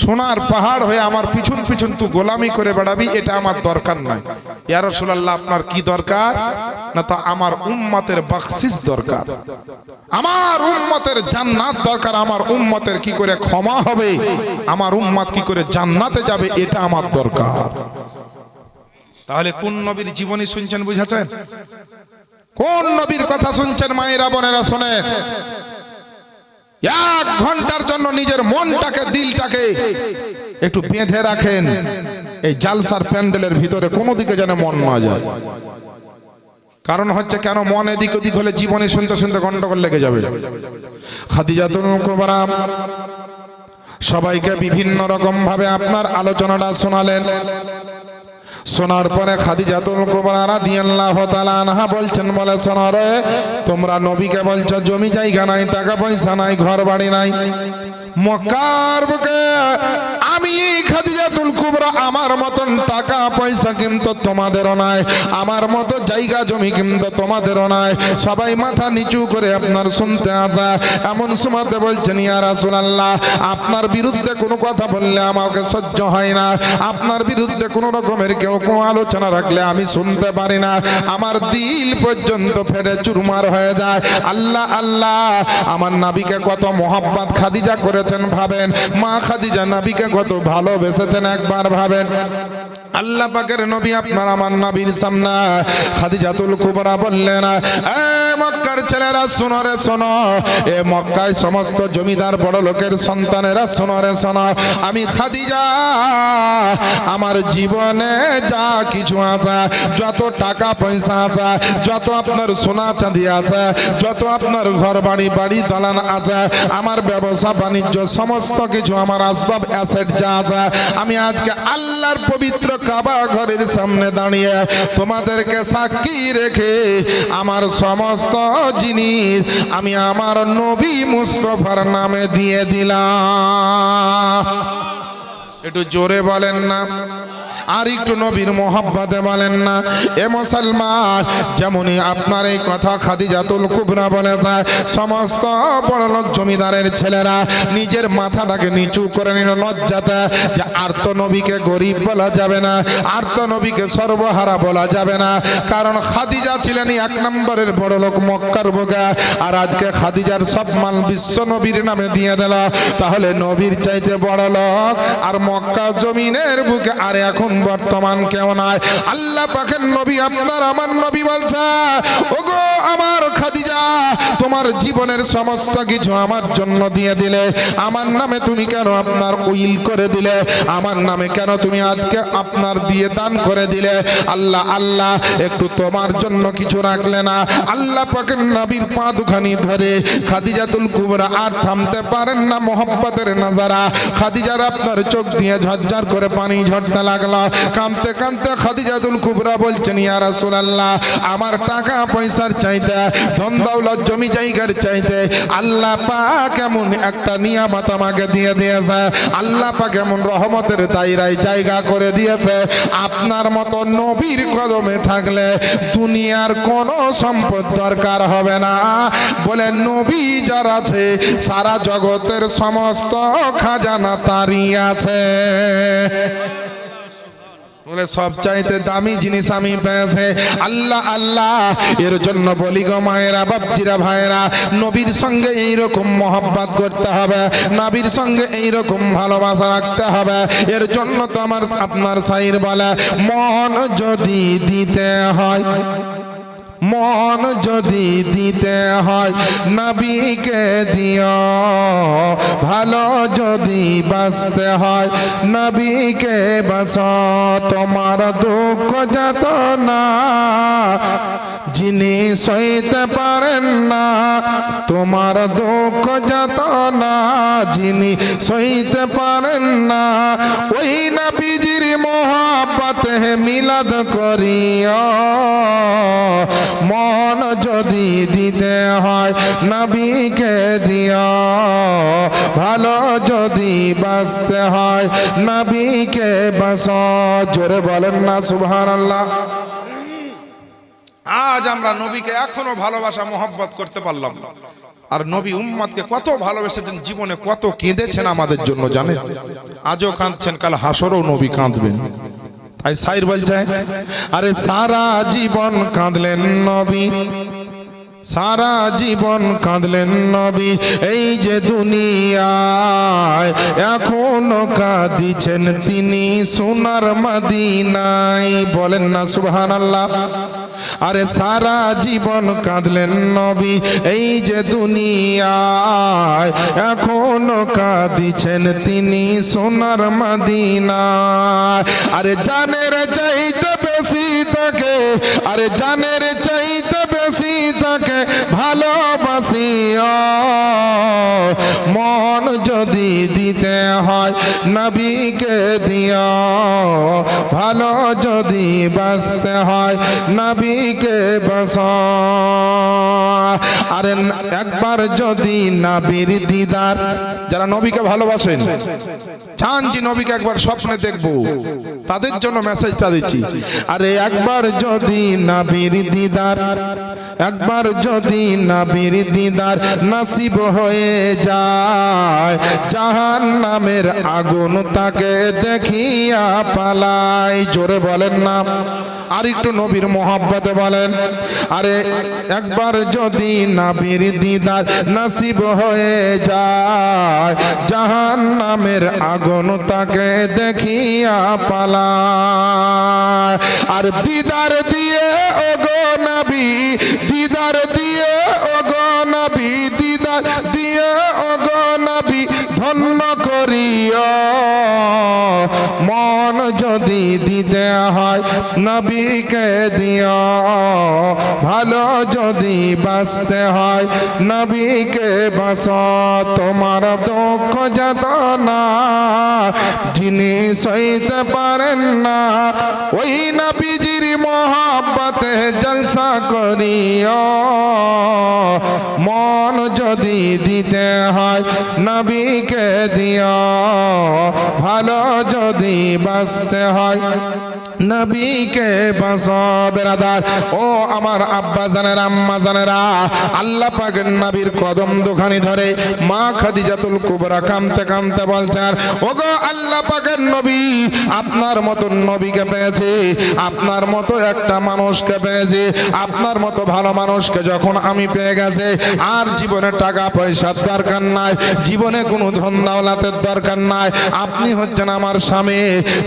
সোনার পাহাড় হয়ে আমার পিছন পিছন তুই গোলামি করে বেড়াবি, এটা আমার দরকার নাই। ইয়া রাসূলুল্লাহ আপনার কি দরকার? না তো আমার উম্মতের বখশিশ দরকার, আমার উম্মতের জান্নাত দরকার, আমার উম্মতের কি করে ক্ষমা হবে, আমার উম্মত কি করে জান্নাতে যাবে, এটা আমার দরকার। তাহলে কোন নবীর জীবনী শুনছেন বুঝাচ্ছেন? কোন নবীর কথা শুনছেন? মায়েরা বোনেরা শোনেন, এক ঘন্টার জন্য নিজের মনটাকে দিলটাকে একটু বেঁধে রাখেন এই জালসার প্যান্ডেলের ভিতরে, কোনো দিকে যেন মন না যায়। কারণ হচ্ছে কেন, মন এদিক ওদিক হলে জীবনে শুনতে শুনতে গন্ডগোল লেগে যাবে। খাদিজাতুল কুবরা সবাইকে বিভিন্ন রকম ভাবে আপনার আলোচনাটা শোনালেন। শোনার পরে খাদিজাতুল কুবরা রাদিয়াল্লাহু তাআলা আনহা বলছেন, বলে শোনো রে, তোমরা নবীকে বলছো জমি জায়গা নাই, টাকা পয়সা নাই, ঘর বাড়ি নাই, মক্কার বুকে আমি খাদিজাতুল কুবরা আমার মতন টাকা পয়সা কিন্তু তোমাদেরও নাই, আমার মতো জায়গা জমি কিন্তু তোমাদেরও নাই। সবাই মাথা নিচু করে আপনার শুনতে আসা। এমন সময়তে বলছেন, ইয়া রাসূলুল্লাহ আপনার বিরুদ্ধে কোনো কথা বললে আমাকে সহ্য হয় না, আপনার বিরুদ্ধে কোনো রকমের কেউ কোনো আলোচনা রাখলে আমি শুনতে পারি না, আমার দিল পর্যন্ত ফেটে চুরমার হয়ে যায়। আল্লাহ আল্লাহ, আমার নবীকে কত মোহাব্বত খাদিজা করেছেন ভাবেন, মা খাদিজা নবীকে কত ভালোবেসেছেন একবার ভাবেন। আল্লাহ পাকের নবী আপনার আমার নবীর সামনে খাদিজাতুল কুবরা বললেন, এ মক্কার ছেলেরা শোনো রে শোনো, এ মক্কায় সমস্ত জমিদার বড় লোকের সন্তানেরা শোনো রে শোনো, আমি খাদিজা আমার জীবনে যা কিছু আছে, যত টাকা পয়সা আছে, যত আপনার সোনা চাঁদি আছে, যত আপনার ঘর বাড়ি বাড়ি দালান আছে, আমার ব্যবসা বাণিজ্য সমস্ত কিছু, আমার আসবাব অ্যাসেট যা আছে, আমি আজকে আল্লাহর পবিত্র কাবা ঘরের সামনে দাঁড়িয়ে তোমাদেরকে সাক্ষী রেখে আমার সমস্ত জিনিস আমি আমার নবী মুস্তাফার নামে দিয়ে দিলাম। একটু জোরে বলেন না, আর একটু নবীর মোহাব্বতে বলেন না। এ মুসলমান, যেমনই আপনার এই কথা খাদিজাতুল কুবরা বলেছে, সমস্ত বড়লোক জমিদারের ছেলেরা নিজের মাথাটাকে নিচু করে নিল লজ্জাতে, যে আর তো নবীকে গরিব বলা যাবে না, আর তো নবীকে সর্বহারা বলা যাবে না, কারণ খাদিজা ছিলেন এক নম্বরের বড়লোক মক্কার বুকে, আর আজকে খাদিজার সব মাল বিশ্ব নবীর নামে দিয়ে দিল। তাহলে নবীর চাইতে বড়লোক আর মক্কা জমিনের বুকে আর এখন বর্তমান কেউ নাই। আল্লাহ পাকের নবী আপনার আমার নবী বলছে, ওগো আমার খাদিজা, তোমার জীবনের সমস্ত কিছু আমার জন্য দিয়ে দিলে, আমার নামে তুমি কেন আপনার উইল করে দিলে, আমার নামে কেন তুমি আজকে আপনার দিয়ে দান করে দিলে? আল্লাহ আল্লাহ, একটু তোমার জন্য কিছু রাখলে না? আল্লাহ পাকের নবীর পা দুখানি ধরে খাদিজাতুল কুবরা আর থামতে পারেন না, মোহাব্বতের নজারা খাদিজার আপনার চোখ দিয়ে ঝরঝর করে পানি ঝরতে লাগলো। কাঁদতে কাঁদতে খাদিজাতুল কুবরা বলছেন, ইয়া রাসূলুল্লাহ আমার টাকা পয়সার চাইতে, ধন দৌলত জমি জায়গার চাইতে আল্লাহ পাক এমন একটা নিয়ামত আমাকে দিয়ে দিয়েছে, আল্লাহ পাক এমন রহমতের দায়রায় জায়গা করে দিয়েছে, আপনার মতো নবীর কদমে থাকলে দুনিয়ার কোনো সম্পদ দরকার হবে না। বলে নবী যার আছে সারা জগতের সমস্ত খাজানা তারই আছে। বলে সব চাইতে দামি জিনিস আমি পেয়েছে। আল্লাহ আল্লাহ, এর জন্য বলি গো মায়েরা, বাপজিরা, ভাইরা, নবীর সঙ্গে এইরকম মহব্বত করতে হবে, নবীর সঙ্গে এইরকম ভালোবাসা রাখতে হবে। এর জন্য তো আমার আপনার শাইর বলে, মন যদি দিতে হয়, মন যদি দিতে হয় নবীকে দিও, ভালো যদি বাঁচতে হয় নবীকে বাঁচো, তোমার দুঃখ যাতনা যিনি সইতে পারেন না তোমার দুঃখ যাতনা, যিনি সইতে পারেন না ওই নবীজির মহব্বতে মিলাদ করিও। মন যদি দিতে হয় নবীকে দিও, ভালো যদি বাঁচতে হয় নবীকে বাঁচো। জোরে বলেন না সুবহানাল্লাহ। আজ আমরা নবীকে এখনো ভালোবাসা মহব্বত করতে পারলাম না। আর নবী উম্মতকে কত ভালোবেসেছেন, জীবনে কত কেঁদেছেন আমাদের জন্য জানেন। আজও কাঁদছেন, কাল হাসরেও নবী কাঁদবেন। তাই শায়ের বলছে, আরে সারা জীবন কাঁদলেন নবী, সারা জীবন কাঁদলেন নবী, এই যে দুনিয়ায় এখনো কাঁদিছেন তিনি সোনার মদিনায়। বলেন না সুবহানাল্লাহ। আরে সারা জীবন কাঁদলেন নবী, এই যে দুনিয়ায় এখনো কাঁদিছেন তিনি সোনার মদিনায়। আরে জানের চাইতে বেশি তাকে, আরে জানের চাইতে বেশি তাকে ভালোবাসি। মন যদি দিতে হয় নবীকে দিও, ভালো যদি বাঁচতে হয় নবীকে বাঁচো। আরে একবার যদি নবীর দিদার, যারা নবীকে ভালোবাসেন চান যে নবীকে একবার স্বপ্নে দেখবো, তাদের জন্য মেসেজটা দিচ্ছি। আরে একবার যদি নবীর দিদার, একবার যদি নবীর দিদার নসিব হয়ে যায়, জাহান্নামের আগুন তাকে দেখিয়া পালায়। জোরে বলেন না। আর একটু নবীর মোহাব্বতে বলেন, আরে একবার যদি নবীর দিদার নসিব হয়ে যায়, জাহান্নামের আগুন তাকে দেখিয়া পালায়। আর দিদার দিয়ে ওগো নবী, দিদার দিয়ে ওগো নবী, দিদার দিয়ে ওগো নবী ধন্য করিও। মন যদি দিতে হয় নবীকে দিও, ভালো যদি বাঁচতে হয় নবীকে বাঁচো। তোমার দুঃখ যাতনা যিনি সইতে পারেন না ওই নবীজির মহব্বতে জলসা করিও। মন যদি দিতে হয় নবীকে দিও, ভালো যদি বাঁচতে হয় নবীকে বাঁচো। বেরাদার ও আমার আব্বা জানেরা, আম্মা জানেরা, আল্লাহ পাকের নবীর কদম দুখানি ধরে মা খাদিজাতুল কুবরা কাঁদতে কাঁদতে বলছেন, ওগো আল্লাহ পাকের নবী, আপনার মতো নবীকে পেয়েছি, আপনার মতো একটা মানুষকে পেয়েছি, আপনার মতো ভালো মানুষকে যখন আমি পেয়ে গেছি, আর জীবনে টাকা পয়সার দরকার নাই, জীবনে কোনো ধন দৌলতের দরকার নাই, আপনি হচ্ছেন আমার স্বামী।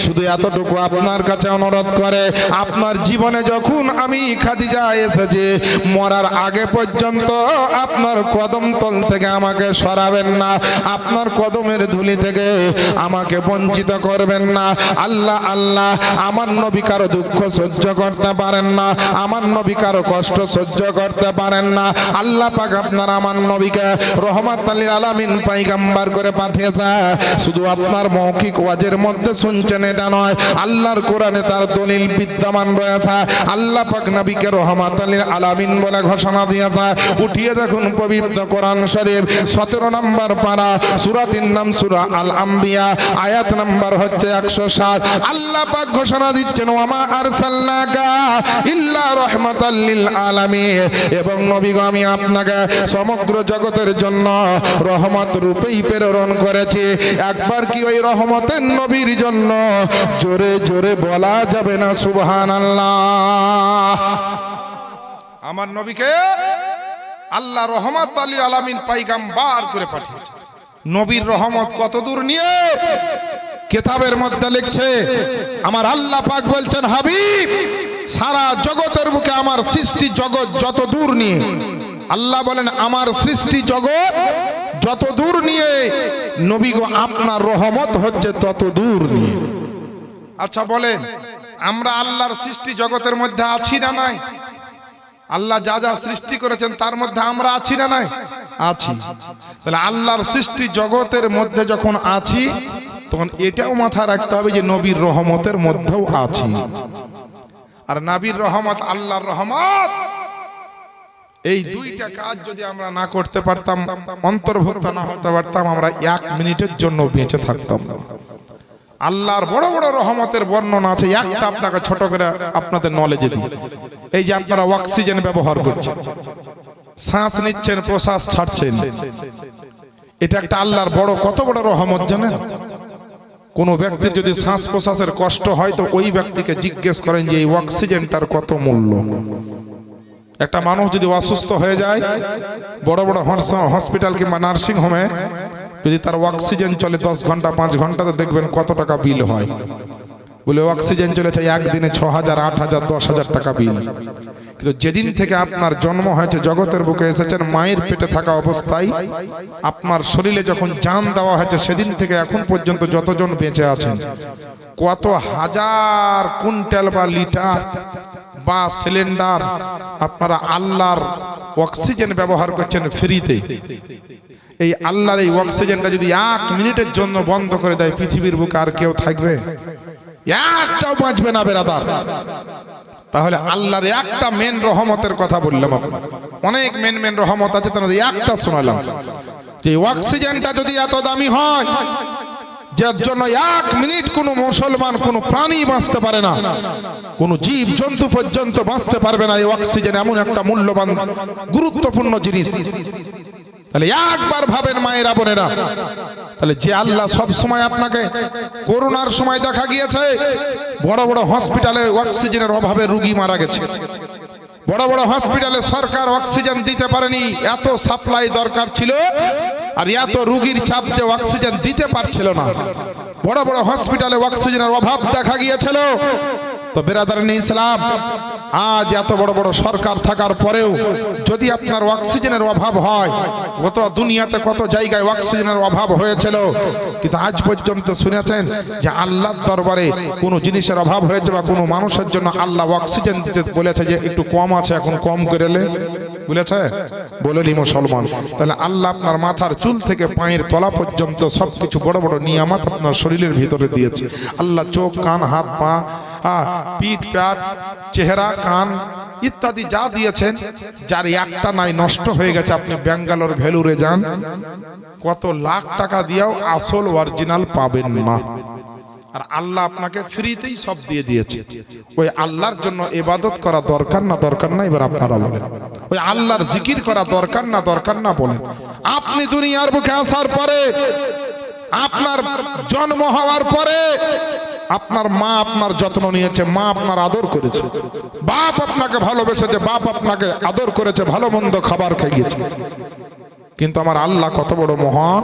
শুধু এতটুকু আপনার কাছে অনুরোধ করে, আপনার জীবনে যখন আমি খাদিজা এসেছি, মরার আগে পর্যন্ত আপনার কদম তল থেকে আমাকে সরাবেন না, আপনার কদমের ধুলি থেকে আমাকে বঞ্চিত করবেন না। আল্লাহ আল্লাহ, আমার নবী কারো দুঃখ সহ্য করতে পারেন না, আমার নবী কারো কষ্ট সহ্য করতে পারেন না। আল্লাহ পাক আপনার আমার নবীকে রহমাতুল লিল আলামিন পয়গম্বর করে পাঠিয়েছে। শুধু আপনার মৌখিক ওয়াজের মধ্যে শুনছেন এটা নয়, আল্লাহর কোরআনে তার দলিল বিদ্যমান রয়েছে। আল্লাহ পাক নবীকে রহমাতুল লিল আলামিন বলে ঘোষণা দিয়েছে। উঠিয়ে দেখুন পবিত্র কোরআন শরীফ 17 নম্বর পারা, সূরাটির নাম সূরা আল আম্বিয়া, আয়াত নাম্বার হচ্ছে 107। আল্লাহ পাক ঘোষণা দিচ্ছেন, ওয়ামা আরসালনাকা ইল্লা রাহমাতাল লিল আলামিন, এবং নবী গো আমি আপনাকে সমগ্র জগতের জন্য রহমত রূপেই প্রেরণ করেছি। একবার কি ওই রহমতের নবীর জন্য জোরে জোরে বলা যাবে না সুবহানাল্লাহ? আমার নবীকে আল্লাহ রহমাতুল লিল আলামিন পয়গম্বর করে পাঠিয়েছে। নবীর রহমত কত দূর নিয়ে কিতাবের মধ্যে লিখছে, আমার আল্লাহ পাক বলছেন, হাবিব সারা জগতের বুকে আমার সৃষ্টি জগৎ যত দূর নিয়ে, আল্লাহ বলেন আমার সৃষ্টি জগৎ যত দূর নিয়ে নবী গো আপনার রহমত হচ্ছে তত দূর নিয়ে। আচ্ছা বলেন, আমরা আল্লাহর সৃষ্টি জগতের মধ্যে আছি না নাই? আল্লাহ যা যা সৃষ্টি করেছেন তার মধ্যে আমরা আছি না নাই? আছি। তাহলে আল্লাহর সৃষ্টি জগতের মধ্যে যখন আছি তখন এটাও মাথায় রাখতে হবে যে নবীর রহমতের মধ্যেও আছি। আর নবীর রহমত, আল্লাহর রহমত, এই দুইটা কাজ যদি আমরা না করতে পারতাম, অন্তর্ভুক্ত না হতে পারতাম, আমরা 1 মিনিটের জন্য বেঁচে থাকতাম না। আল্লাহর বড় বড় রহমতের বর্ণনা আছে, একটা আপনাকে ছোট করে আপনাদের নলেজে দিই। এই যে আপনারা অক্সিজেন ব্যবহার করছেন, শ্বাস নিচ্ছেন, প্রশ্বাস ছাড়ছেন, এটা একটা আল্লাহর বড় কত বড় রহমত জানেন? কোন ব্যক্তির যদি শ্বাস প্রশ্বাসের কষ্ট হয় তো ওই ব্যক্তিকে জিজ্ঞেস করেন যে এই অক্সিজেনটার কত মূল্য। একটা মানুষ যদি অসুস্থ হয়ে যায়, বড় বড় হসপিটাল কিংবা নার্সিং হোমে যদি তার অক্সিজেন চলে 10 ঘন্টা 5 ঘন্টাতে দেখবেন কত টাকা বিল হয়। বলে অক্সিজেন চলেছে একদিনে 6,000, 8,000, 10,000 টাকা বিল। কিন্তু যেদিন থেকে আপনার জন্ম হয়েছে, জগতের বুকে এসেছেন, মায়ের পেটে থাকা অবস্থায় আপনার শরীরে যখন জান দেওয়া হয়েছে, সেদিন থেকে এখন পর্যন্ত যতজন বেঁচে আছেন, কত হাজার কুইন্টাল বা লিটার বা সিলিন্ডার আপনারা আল্লাহর অক্সিজেন ব্যবহার করছেন ফ্রিতে। এই আল্লাহর এই অক্সিজেনটা যদি 1 মিনিটের জন্য বন্ধ করে দেয়, পৃথিবীর বুকে আর কেউ থাকবে? একটাও বাঁচবে না বেরাদার। তাহলে আল্লাহর একটা মেন রহমতের কথা বললাম, অনেক মেন রহমত আছে, তার মধ্যে একটা শোনালাম যে অক্সিজেনটা যদি এত দামি হয়, যার জন্য 1 মিনিট কোনো মুসলমান, কোনো প্রাণী বাঁচতে পারে না, কোনো জীব জন্তু পর্যন্ত বাঁচতে পারবে না, এই অক্সিজেন এমন একটা মূল্যবান গুরুত্বপূর্ণ জিনিস। তাহলে একবার ভাবেন মায়েরা বোনেরা, তাহলে যে আল্লাহ সব সময় আপনাকে, করোনার সময় দেখা গিয়েছে বড় বড় হসপিটালে অক্সিজেনের অভাবে রোগী মারা গেছে। বড় বড় হসপিটালে সরকার অক্সিজেন দিতে পারেনি, এত সাপ্লাই দরকার ছিল, আর এত রোগীর চাপ যে অক্সিজেন দিতে পারছিল না। বড় বড় হসপিটালে অক্সিজেনের অভাব দেখা গিয়েছিল। তো বেরাদারানে ইসলাম, আজ এত বড় বড় সরকার থাকার পরেও যদি আপনার অক্সিজেনের অভাব হয়, কত দুনিয়াতে কত জায়গায় অক্সিজেনের অভাব হয়েছিল, কিন্তু আজ পর্যন্ত শুনেছেন যে আল্লাহর দরবারে কোনো জিনিসের অভাব হয়েছে বা কোনো মানুষের জন্য আল্লাহ অক্সিজেন দিতে বলেছে যে একটু কম আছে, এখন কম করে লে বলেছে? বলেনি মুসলমান। তাহলে আল্লাহ আপনার মাথার চুল থেকে পায়ের তলা পর্যন্ত সবকিছু বড় বড় নিয়ামত আপনার শরীরের ভিতরে দিয়েছে। আল্লাহ চোখ, কান, হাত, পা, পিঠ, পেট, চেহারা, কান ইত্যাদি যা দিয়েছেন, যার একটা নাই নষ্ট হয়ে গেছে। আপনি ব্যাঙ্গালোর, ভেলুরে যান, কত লাখ টাকা দিয়েও আসল অরিজিনাল পাবেন না। আর আল্লাহ আপনাকে ফ্রিতেই সব দিয়ে দিয়েছে। ওই আল্লাহর জন্য ইবাদত করা দরকার না দরকার না? এবার আপনারা বলেন, ওই আল্লাহর জিকির করা দরকার না দরকার না? বলেন। আপনি দুনিয়ার বুকে আসার পরে, আপনার জন্ম হওয়ার পরে আপনার মা আপনার যত্ন নিয়েছে, মা আপনার আদর করেছে, বাপ আপনাকে ভালোবেসেছে, বাপ আপনাকে আদর করেছে, ভালো মন্দ খাবার খাইয়েছে। কিন্তু আমার আল্লাহ কত বড় মহান!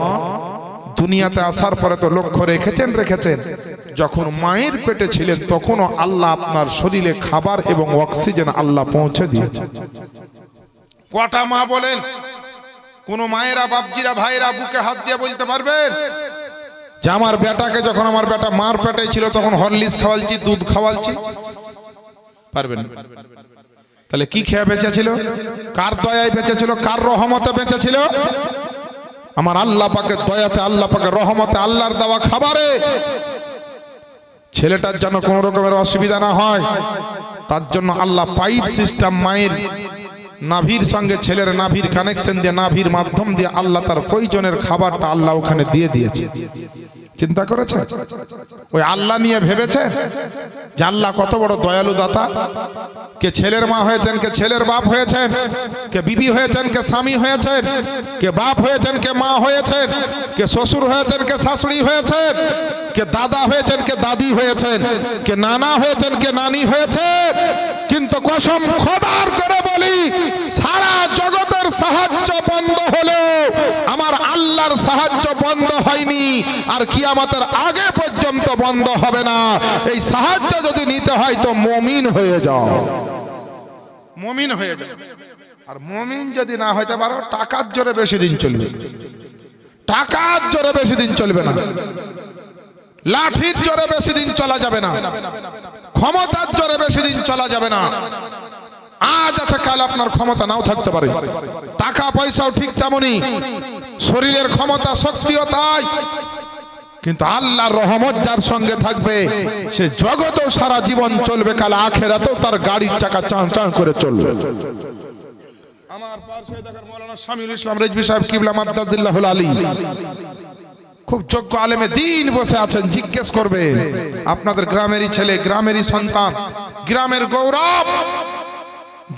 দুনিয়াতে আসার পরে তো লক্ষ্য রেখেছেন যখন মায়ের পেটে ছিলেন তখনও আল্লাহ আপনার শরীরে খাবার এবং অক্সিজেন আল্লাহ পৌঁছে দিয়েছে। কটা মা বলেন? কোন মায়েরা, বাপজিরা, ভাইরা বুকে হাত দিয়ে বলতে পারবেন যে আমার বেটাকে যখন আমার বেটা মার পেটে ছিল তখন হরলিক্স খাওয়ালছি, দুধ খাওয়ালছি? পারবেন? তাহলে কি খেয়ে বেঁচেছিল? কার দয়ায় বেঁচেছিল? কার রহমতে বেঁচেছিল? আমার আল্লাহ পাকের দয়াতে, আল্লাহ পাকের রহমতে, আল্লাহর দেওয়া খাবারে। ছেলেটার যেন কোন রকমের অসুবিধা না হয় তার জন্য আল্লাহ পাইপ সিস্টেম, মায়ের নাভির সঙ্গে ছেলের নাভির কানেকশন দিয়ে, নাভির মাধ্যম দিয়ে আল্লাহ তার প্রয়োজনের খাবারটা আল্লাহ ওখানে দিয়ে দিয়েছে। চিন্তা করেছে? ওই আল্লাহ নিয়ে ভেবেছে যে আল্লাহ কত বড় দয়ালু দাতা। কে ছেলের মা হয়েছেন, কে ছেলের বাপ হয়েছেন, কে বিবি হয়েছেন, কে স্বামী হয়েছেন, কে বাপ হয়েছেন, কে মা হয়েছেন, কে শ্বশুর হয়েছেন, কে শাশুড়ি হয়েছেন, কে দাদা হয়েছেন, কে দাদি হয়েছেন, কে নানা হয়েছেন, কে নানি হয়েছেন। কিন্তু কসম খোদার করে বলি, সারা জগতের সাহায্য বন্ধ হলো, আমার আল্লাহর সাহায্য বন্ধ হয়নি, আর কিয়ামতের আগে পর্যন্ত বন্ধ হবে না। এই সাহায্য যদি নিতে হয় তো মুমিন হয়ে যাও, মুমিন হয়ে যাও। আর মুমিন যদি না হইতে পারো, টাকার জোরে বেশি দিন চলবে, টাকার জোরে বেশি দিন চলবে না, লাঠির জোরে বেশি দিন চলা যাবে না, ক্ষমতার জোরে বেশি দিন চলা যাবে না। আজ আছে কাল আপনার ক্ষমতা নাও থাকতে পারে, টাকা পয়সাও ঠিক তেমনই, শরীরের ক্ষমতা শক্তিও তাই, কিন্তু আল্লাহর রহমত যার সঙ্গে থাকবে সে জগতেও সারা জীবন চলবে, কাল আখিরাতেও তার গাড়ির চাকা চাঁ চাঁ করে চলবে। আমার পাশে দেখার মাওলানা শামিউল ইসলাম রেজভী সাহেব কিবলা মাদ্দাজিল্লাহুল আলী, খুব যোগ্য আলেমে দ্বীন বসে আছেন। জিজ্ঞেস করবে, আপনাদের গ্রামেরই ছেলে, গ্রামেরই সন্তান, গ্রামের গৌরব,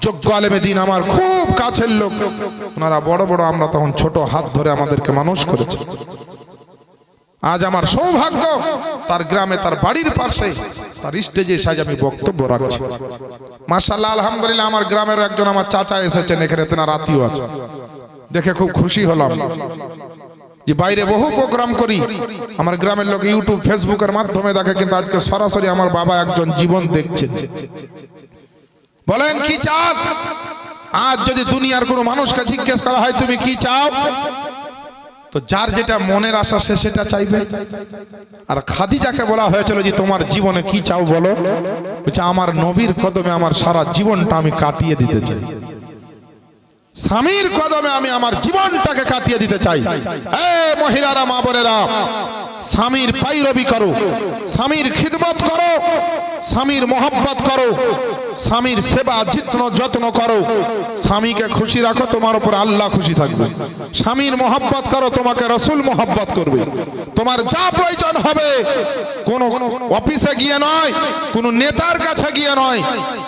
যোগ্য আলেমে দ্বীন, আমার খুব কাছের লোক। ওনারা বড় বড়, আমরা তখন ছোট, হাত ধরে আমাদেরকে মানুষ করেছে। আজ আমার সৌভাগ্য তার গ্রামে, তার বাড়ির পাশে, তার স্টেজে সাজ আমি বক্তব্য রাখছি। মাশাআল্লাহ, আলহামদুলিল্লাহ। আমার গ্রামের একজন আমার চাচা এসেছেন এখানে, তেনার আত্মীয় আছে, দেখে খুব খুশি হলাম যে বাইরে বহু প্রোগ্রাম করি, আমার গ্রামের লোক ইউটিউব ফেসবুকের মাধ্যমে দেখে, কিন্তু আজকে সরাসরি আমার বাবা একজন জীবন দেখছেন। বলেন কি চান? আজ যদি দুনিয়ার কোনো মানুষকে জিজ্ঞেস করা হয় তুমি কি চাও, তো যার যেটা মনের আশা সে সেটা চাইবে। আর খাদিজাকে বলা হয়েছিল যে তোমার জীবনে কি চাও বলো, বলছে আমার নবীর কদমে আমার সারা জীবনটা আমি কাটিয়ে দিতে চাই, স্বামীর কদমে আমি আমার জীবনটাকে কাটিয়ে দিতে চাই। এই মহিলারা, মা বোনেরা, স্বামীর পাইরবি করো, স্বামীর খিদমত করো, স্বামীর মোহব্বত করো, স্বামীর সেবা যত্ন করো, স্বামীকে খুশি রাখো, তোমার উপর আল্লাহ খুশি থাকবে। স্বামীর মোহব্বত করো, তোমাকে রাসূল মোহব্বত করবে। তোমার যা প্রয়োজন হবে কোন অফিসে গিয়ে নয়, কোন নেতার কাছে গিয়ে নয়,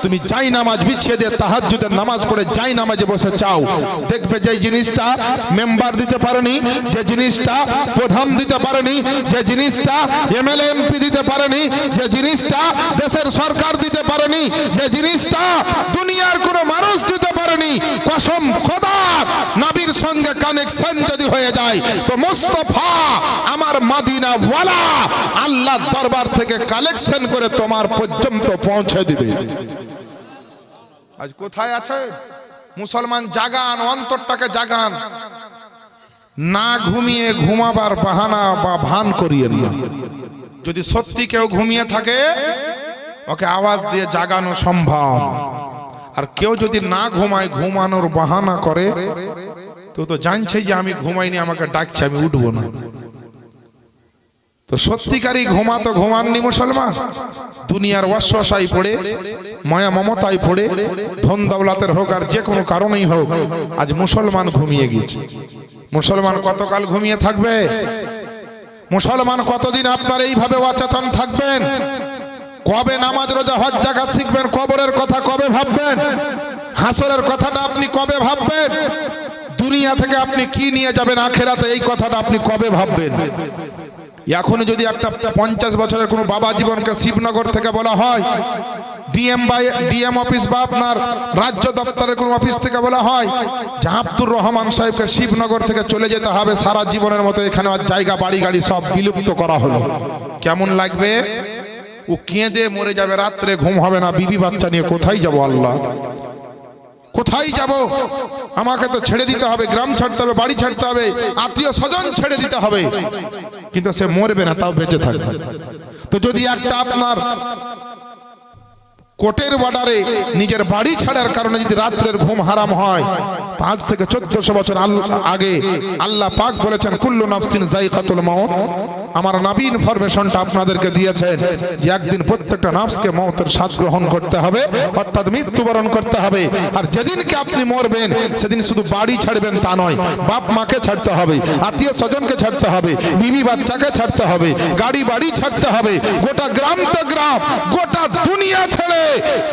তুমি যাই নামাজ বিছিয়ে দিয়ে তাহাজ্জুদের নামাজ পড়ে যাই নামাজে বসে চাও, দেখবে যে জিনিসটা মেম্বার দিতে পারেনি, যে জিনিসটা প্রধান দিতে পারেনি, যে জিনিসটা এমএলএ এমপি দিতে পারেনি, যে জিনিসটা দেশের সরকার দিতে পারেনি, যে জিনিসটা দুনিয়ার কোনো মানুষ দিতে পারেনি, কসম খোদার, নবীর সঙ্গে কানেকশন যদি হয়ে যায় তো মুস্তাফা আমার মদিনা ওয়ালা আল্লাহর দরবার থেকে কালেকশন করে তোমার পর্যন্ত পৌঁছে দিবে। আজ কোথায় আছে মুসলমান? জাগান, অন্তরটাকে জাগান, না ঘুমিয়ে ঘুমাবার বাহানা বা ভান করিয়েন না। যদি সত্যি কেউ ঘুমিয়ে থাকে ওকে আওয়াজ দিয়ে জাগানো সম্ভব, আর কেউ যদি না ঘুমায়, ঘুমানোর বাহানা করে, তো জানছে যে আমি ঘুমাইনি, আমাকে ডাকছে, আমি উঠবো না। তো সত্যিকারই ঘুমাননি মুসলমান, দুনিয়ার ওয়াসওয়াসায় পড়ে, মায়া মমতায় পড়ে, ধন দৌলতের হোক আর যে কোনো কারণেই হোক, আজ মুসলমান ঘুমিয়ে গেছে। মুসলমান কতকাল ঘুমিয়ে থাকবে? মুসলমান কতদিন আপনার এইভাবে অচেতন থাকবেন? কবে নামাজ রোজা হজ যাকাত শিখবেন? কবরের কথা কবে ভাববেন? হাসরের কথাটা আপনি কবে ভাববেন? দুনিয়া থেকে আপনি কি নিয়ে যাবেন আখিরাতে, এই কথাটা আপনি কবে ভাববেন? এখন যদি একটা 50 বছরের কোনো বাবা জীবনকে শিবনগর থেকে বলা হয়, ডিএম অফিস বা আপনার রাজ্য দপ্তরের কোনো অফিস থেকে বলা হয় যে আব্দুর রহমান সাহেবকে শিবনগর থেকে চলে যেতে হবে, সারা জীবনের মতো এখানে আর জায়গা বাড়ি গাড়ি সব বিলুপ্ত করা হলো, কেমন লাগবে? ও কেঁদে মরে যাবে, রাত্রে ঘুম হবে না, বিবি বাচ্চা নিয়ে কোথায় যাব? আল্লাহ, কোথায় যাব? আমাকে তো ছেড়ে দিতে হবে, গ্রাম ছাড়তে হবে, বাড়ি ছাড়তে হবে, আত্মীয় স্বজন ছেড়ে দিতে হবে, কিন্তু সে মরবে না, তাও বেঁচে থাকবে। তো যদি একটা আপনার কোর্টের বর্ডারে নিজের বাড়ি ছাড়ার কারণে যদি রাত্রের ঘুম হারাম হয়, 5 থেকে 1400 বছর আগে আল্লাহ পাক বলেছেন কুল্লু নাফসিন যায়কাতুল মাউত। আমার নবী ইনফরমেশনটা আপনাদেরকে দিয়েছেন যে একদিন প্রত্যেকটা নফসকে মওতের স্বাদ গ্রহণ করতে হবে, অর্থাৎ মৃত্যুবরণ করতে হবে। আর যেদিনকে আপনি মরবেন সেদিন শুধু বাড়ি ছাড়বেন তা নয়, বাপ মাকে ছাড়তে হবে, আত্মীয় স্বজনকে ছাড়তে হবে, বিবি বাচ্চাকে ছাড়তে হবে, গাড়ি বাড়ি ছাড়তে হবে, গোটা গ্রাম তো গ্রাম, গোটা দুনিয়া ছেড়ে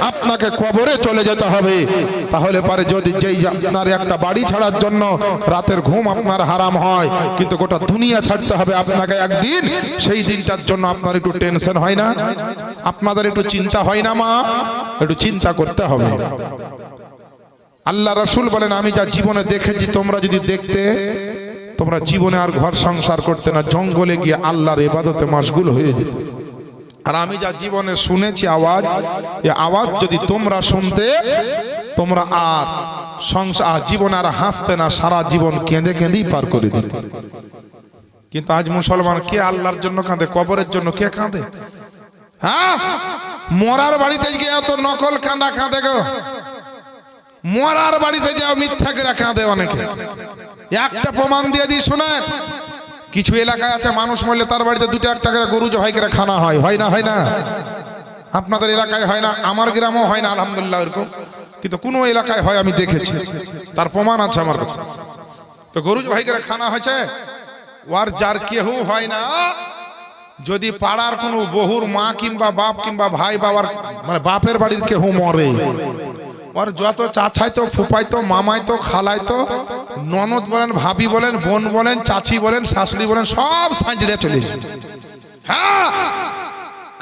আপনাকে কবরে চলে যেতে হবে। তাহলে পারে যদি যেই আপনার একটা বাড়ি ছাড়ার জন্য রাতের ঘুম আপনার হারাম হয়, কিন্তু গোটা দুনিয়া ছাড়তে হবে আপনাকে একদিন, সেই দিনটার জন্য আপনার একটু টেনশন হয় না? আপনাদের একটু চিন্তা হয় না? মা, একটু চিন্তা করতে হবে। আল্লাহ রাসূল বলেন আমি যা জীবনে দেখেছি তোমরা যদি দেখতে, তোমরা জীবনে আর ঘর সংসার করতে না, জঙ্গলে গিয়ে আল্লাহর ইবাদতে মশগুল হয়ে যেতে। আর আমি যা জীবনে শুনেছি আওয়াজ, এই আওয়াজ যদি তোমরা শুনতে, তোমরা আর সংসার জীবন আর হাসতে না, সারা জীবন কেঁদে কেঁদেই পার করে দিতে। কিন্তু আজ মুসলমান কে আল্লাহর জন্য কাঁদে, কবরের জন্য কে কাঁদে? হ্যাঁ, মরার বাড়িতে গিয়ে এত নকল কাঁদা কাঁদে গো। মরার বাড়িতে যাও মিথ্যা করে কাঁদে অনেকে। একটা প্রমাণ দিয়ে দিই শোনেন, কিছু এলাকায় আছে মানুষ মরলে তার বাড়িতে 2-1 করে গরু জবাই করে খানা হয়, হয় না? হয় না? আপনাদের এলাকায় হয় না, আমার গ্রামেও হয় না আলহামদুলিল্লাহ এরকম, কিন্তু কোনো এলাকায় হয়, আমি দেখেছি, তার প্রমাণ আছে আমার কাছে। তো গরু জবাই করে খানা হয়েছে, ওর যার কেউ হয় না, যদি পাড়ার কোনো বহুর মা কিংবা বাপ কিংবা ভাই বাবার মানে বাপের বাড়ির কেউ মরে, ওর যত চাচাইতো ফুপাইতো মামাইতো খালাইতো ননদ বলেন ভাবি বলেন বোন বলেন চাচি বলেন শাশুড়ি বলেন সব সাঁজড়ে চলে যায়। হ্যাঁ,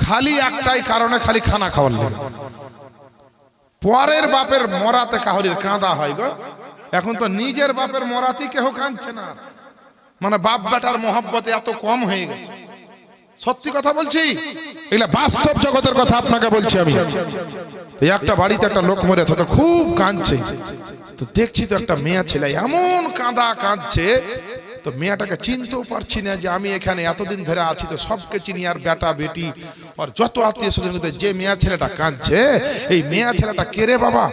খালি একটাই কারণে, খালি খানা খাওয়ার লাগে। পরের বাপের মরাতে কাহরির কাঁদা হয় গো। এখন তো নিজের বাপের মরাতেই কেউ কাঁদছে না, মানে বাপ বেটার মহব্বতে এত কম হয়ে গেছে। সত্যি কথা বলছি, এগুলা বাস্তব জগতের কথা আপনাকে বলছি আমি। একটা বাড়িতে একটা লোক মরেছে, তো খুব কাঁদছে, তো দেখছি তো একটা মেয়ে ছেলে এমন কাঁদছে, তো মেয়েটাকে চিনতেও পারছি না যে আমি এখানে এতদিন ধরে আছি, তো সবকে চিনি, আর বেটা বেটি আর যত আত্মীয় স্বজন, যে মেয়ে ছেলেটা কাঁদছে, এই মেয়ে ছেলেটা কে রে বাবা?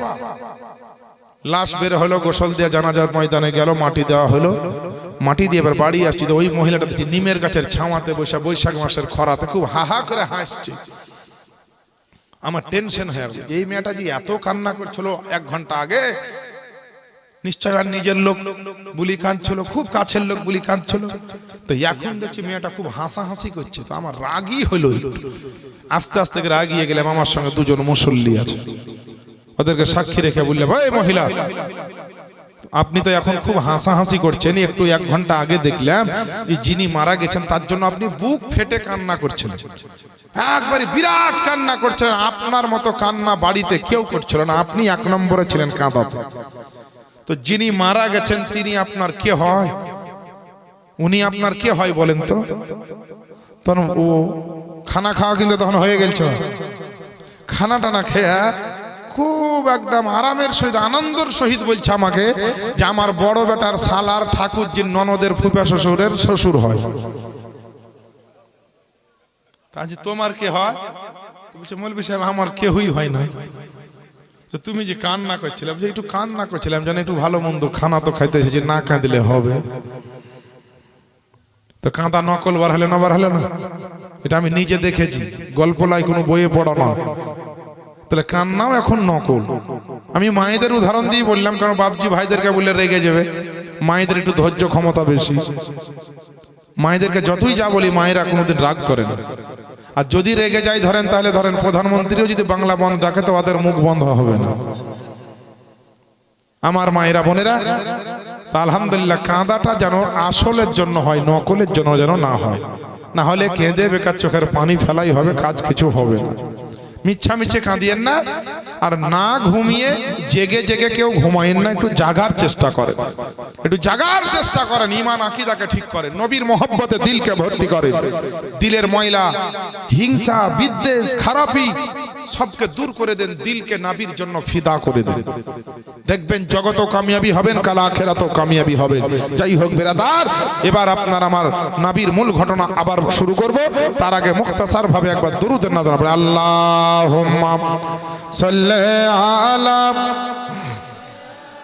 লাশ বের হলো, গোসল দিয়ে জানাজার ময়দানে গেল, মাটি দেওয়া হলো, মাটি দিয়ে এবার বাড়ি আসছি, তো ওই মহিলাটা দেখছি নিমের গাছের ছাওয়াতে বসে বৈশাখ মাসের খরাতে খুব হাহা করে হাসছে। আমার টেনশন হয়ে গেল, যে এই মেয়েটা যে এত কান্না করছিল 1 ঘন্টা আগে, নিশ্চয় আর নিজের লোক বুলি কাঁদছিল, খুব কাছের লোক বুলি কাঁদছিল, তো এখন দেখছি মেয়েটা খুব হাসাহাসি করছে। তো আমার রাগই হলো, আস্তে আস্তে রাগিয়ে গেলাম। আমার সঙ্গে 2জন মুসল্লি আছে, ওদেরকে সাক্ষী রেখে বললে, ভাই মহিলা আপনি তো এখন খুব হাসাহাসি করছেন, একটু 1 ঘন্টা আগে দেখলাম যে যিনি মারা গেছেন তার জন্য আপনি বুক ফেটে কান্না করছেন, একবারে বিরাট কান্না করছেন, আপনার মতো কান্না বাড়িতে কেউ করছিল না, আপনি 1 নম্বরে ছিলেন কাঁদাতে। তো যিনি মারা গেছেন তিনি আপনার কে হয়? উনি আপনার কে হয় বলেন তো? তখন ও খানা খাওয়া কিন্তু তখন হয়ে গেছে, খানা টানা খেয়ে খুব একদম আরামের সহিত আনন্দের সহিত বলছে আমাকে যে আমার বড় বেটার সালার ঠাকুরজির ননদের ফুফা শ্বশুরের শ্বশুর হয়। তাহলে তোমার কে হয়? বলছে মৌলভী সাহেব আমার কেউই হয় না। তো তুমি যে কান্না করছিলাম, যে একটু কান্না করছিলাম যেন একটু ভালো মন্দ খানা তো খাইতে এসেছি, না কাঁদলে হবে? তো কাঁদা নকল বার হলে না, বার হলে না, এটা আমি নিজে দেখেছি, গল্প লাই কোনো বইয়ে পড়া না। তাহলে কান্নাও এখন নকল। আমি মায়েদের উদাহরণ দিয়ে বললাম, কারণ বাপজি ভাইদেরকে বললে রেগে যাবে, মায়েদের একটু ধৈর্য ক্ষমতা বেশি। মায়েদেরকে যতই যা বলি মায়েরা কোনোদিন রাগ করে না, আর যদি রেগে যায় ধরেন, তাহলে ধরেন প্রধানমন্ত্রীও যদি বাংলা বন্ধ ডাকে তো ওদের মুখ বন্ধ হবে না। আমার মায়েরা বোনেরা, তা আলহামদুলিল্লাহ কাঁদাটা যেন আসলের জন্য হয়, নকলের জন্য যেন না হয়, না হলে কেঁদে বেকার চোখের পানি ফেলাই হবে, কাজ কিছু হবে না। মিথ্যা মিছে কাঁদিয়েন না, আর না ঘুমিয়ে জেগে জেগে কেউ ঘুমায়েন না, একটু জাগার চেষ্টা করেন, একটু জাগার চেষ্টা করেন, ঈমান আকীদাকে ঠিক করেন, নবীর মহব্বতে দিলকে ভর্তি করেন, দিলের ময়লা হিংসা বিদ্বেষ খারাপি সবকে দূর করে দেন, দিলকে নবীর জন্য ফিদা করে দেন, দেখবেন জগতও কামিয়াবি হবেন, কাল আখিরাতেও কামিয়াবি হবেন। যাই হোক বিরাদার, এবার আপনার আমার নবীর মূল ঘটনা আবার শুরু করব, তার আগে মুখতাসার ভাবে একবার দুরূদ নাযিল হবে। আল্লাহুম্মা সাল্লি আলা